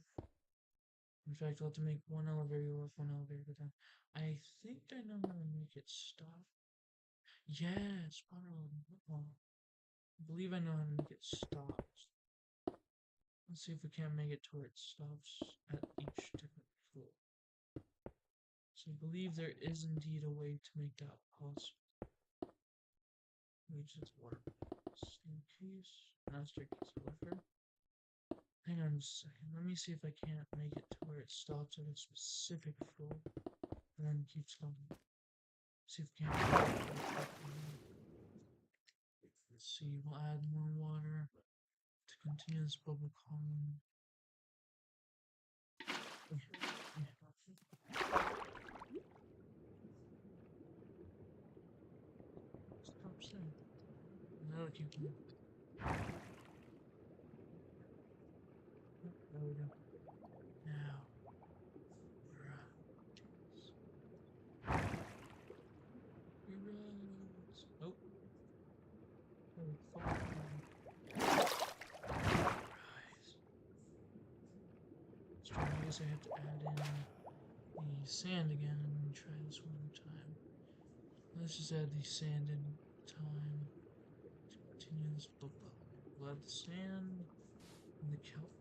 In fact, we'll have to make one elevator go up, one elevator go down. I think I know how to make it stop. Yes, I believe I know how to make it stop. Let's see if we can't make it to where it stops at each different floor. So I believe there is indeed a way to make that possible. Which is water. Staircase. Not staircase, however. Hang on just a second. Let me see if I can't make it to where it stops at a specific floor. And then keeps going. See if we can't. Let's see, we'll add more water to continue this bubble column. Stop saying. Now keep going. There we go. Now, rise. Oh. Rise. So I guess I have to add in the sand again and try this one more time. Let's just add the sand in time to continue this bubble. We'll add the sand and the kelp.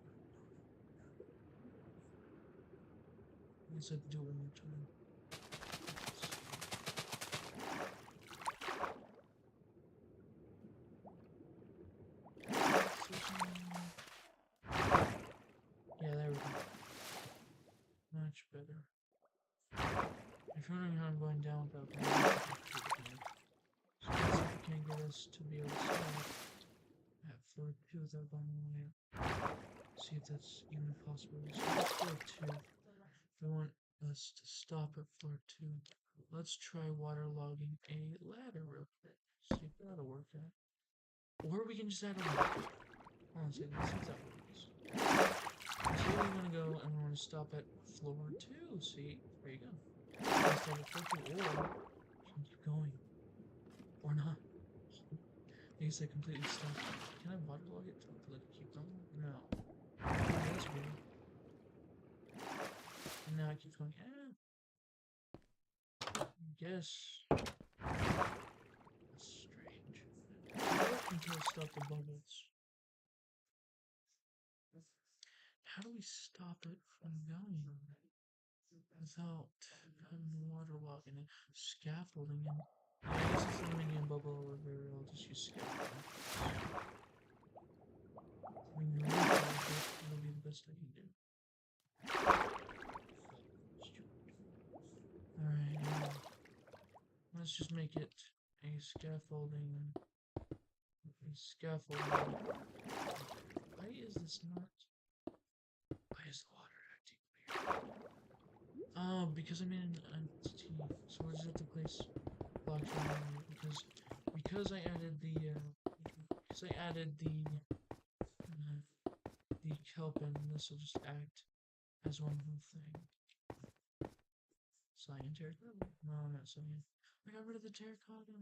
Let's have to do it one more time. Yeah, there we go. Much better. If you're wondering how I'm going down without going down, so let's see if we can't get us to be able to stop at floor 2 without going all the way up. See if that's even possible. So that's floor 2. If I want us to stop at floor 2, let's try waterlogging a ladder real quick. See if that'll work out. Or we can just add a ladder. Honestly, let's see if that works. So we're gonna go and we're gonna stop at floor 2. See? There you go. Stop at floor 2, or keep going. Or not. I guess I completely stopped. Can I waterlog it to let it keep going? No. Okay, that's weird. And now it keeps going. I guess. That's strange. until it stopped the bubbles. How do we stop it from going without having water logging it? Scaffolding it. This is the medium bubble elevator. I'll just use scaffolding. I mean, that'll be the best I can do. Alright, let's just make it a scaffolding. Why is this not? Why is the water acting weird? Oh, because I made an entity, so we're just have to place blocks around it because I added the kelpin. This will just act as one whole thing. Cyan terracotta? No, not cyan. I got rid of the terracotta.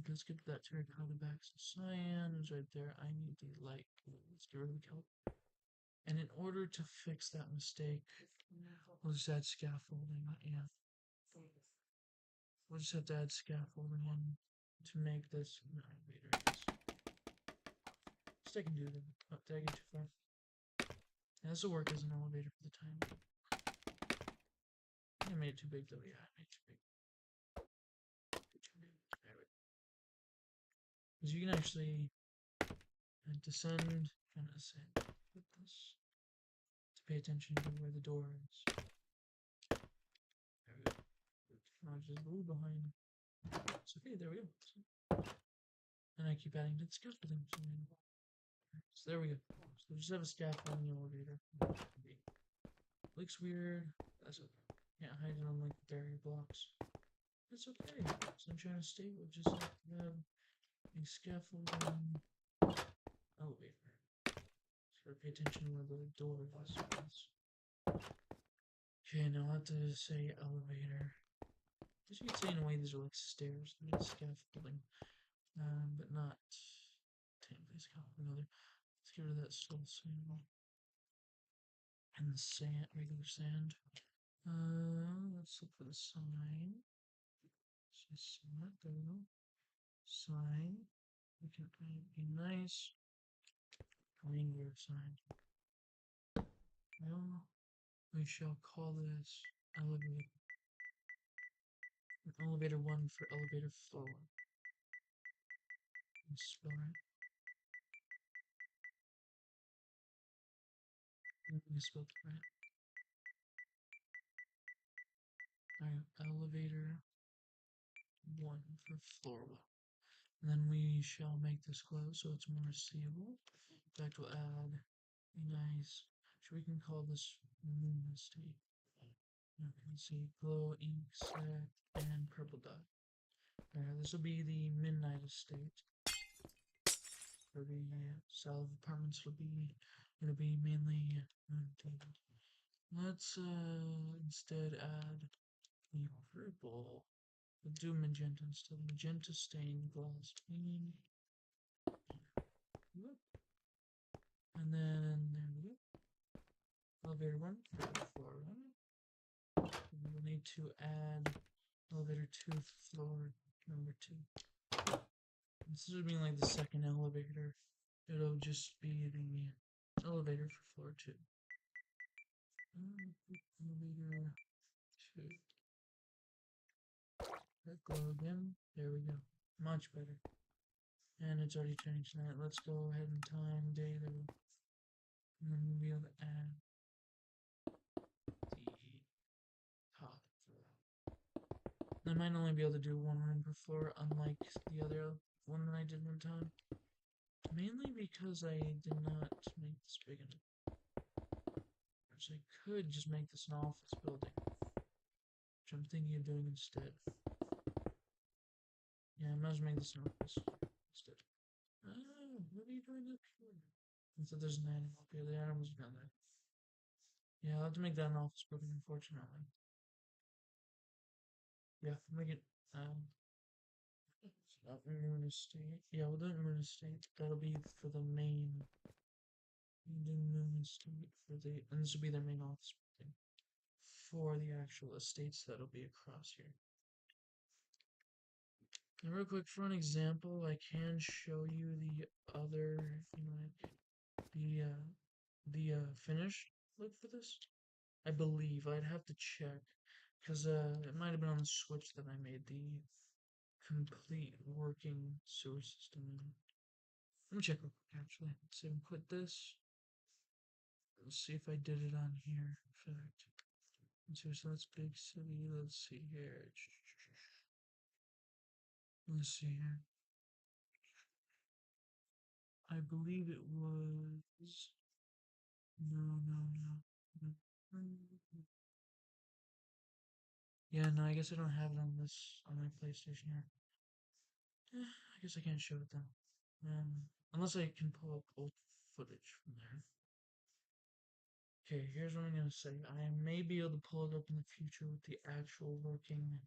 Let's get that terracotta back. So cyan is right there. I need the light. Let's get rid of the kelp. And in order to fix that mistake, we'll just add scaffolding. Yeah. We'll just have to add scaffolding in to make this an elevator. Best I can do then. Oh, did I get too far? Yeah, this will work as an elevator for the time being. I made it too big though. Yeah, I made it too big. Because you can actually descend and ascend with this to pay attention to where the door is. There we go. I'll just move behind. It's okay, there we go. And I keep adding to the scaffolding. So there we go. So we just have a scaffolding elevator. Looks weird. That's okay. Can't hide it on like barrier blocks. It's okay. Sunshine State will just have to have a scaffolding elevator. So pay attention where the door is. Okay, now I have to say elevator. I guess you could say in a way these are like stairs, not scaffolding. But not technically scaffolding. Let's get rid of that soul sand. And the sand, regular sand. Let's look for the sign. There we go. Sign. We can be nice. Triangular sign. Well, we shall call this elevator. Elevator 1 for elevator floor 1. Spell right. I spelled it right. Alright, elevator 1 for floor 1. And then we shall make this close so it's more seeable. In fact, we'll add a nice, so we can call this moon estate. You can see glow, ink, sack, and purple dot. This will be the midnight estate. For the south apartments, it'll be mainly moon-themed. Let's instead add the purple. We'll do magenta instead. Magenta stained glass pane. And then there we go. Elevator 1 for floor 1. We'll need to add elevator 2 for floor number 2. Instead of being like the second elevator, it'll just be the elevator for floor 2. Elevator 2. Let go again. There we go. Much better. And it's already turning tonight. Let's go ahead and time day there. And then we'll be able to add the top floor. I might only be able to do one room per floor, unlike the other one that I did one time. Mainly because I did not make this big enough. So I could just make this an office building, which I'm thinking of doing instead. Yeah, I might as well make this an office instead. What are you doing up here? And so there's an animal up here. The animal's down there. Yeah, I'll have to make that an office building, unfortunately. Yeah, make it, moon estate. Yeah, we'll do it moon estate. That'll be for the main. We'll do moon estate for the, and this will be their main office building for the actual estates that'll be across here. And real quick, for an example, I can show you the other, the finished look for this. I believe I'd have to check because it might have been on the Switch that I made the complete working sewer system. Let me check real quick actually. Let's see if I put this. Let's see if I did it on here. In fact, let's see. So that's big city. Let's see here. Let's see here. I believe it was. No, no, no. No. Yeah, no, I guess I don't have it on this on my PlayStation here. I guess I can't show it then. Unless I can pull up old footage from there. Okay, here's what I'm gonna say. I may be able to pull it up in the future with the actual working,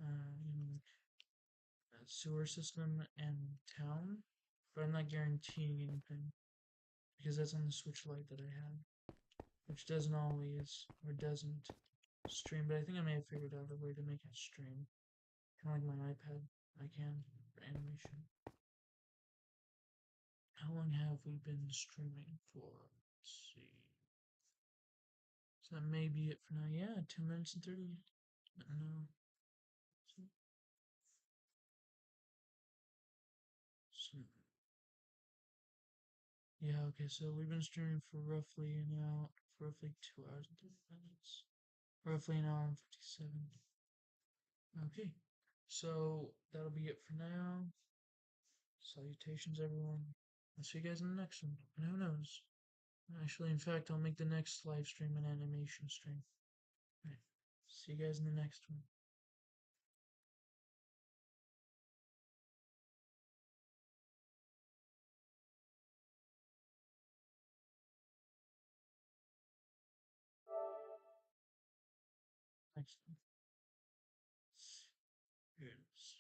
uh, you know, sewer system and town, but I'm not guaranteeing anything because that's on the Switch Lite that I have, which doesn't always or doesn't stream. But I think I may have figured out a way to make it stream, kind of like my iPad. I can for animation. How long have we been streaming for? Let's see. So that may be it for now. Yeah, 2 minutes and 30. No. So, yeah, okay, so we've been streaming for roughly now for roughly 2 hours and 30 minutes. Roughly an hour and 57. Okay. So that'll be it for now. Salutations everyone. I'll see you guys in the next one. And who knows? Actually, in fact, I'll make the next live stream an animation stream. All right. See you guys in the next one. Next one. Here it is.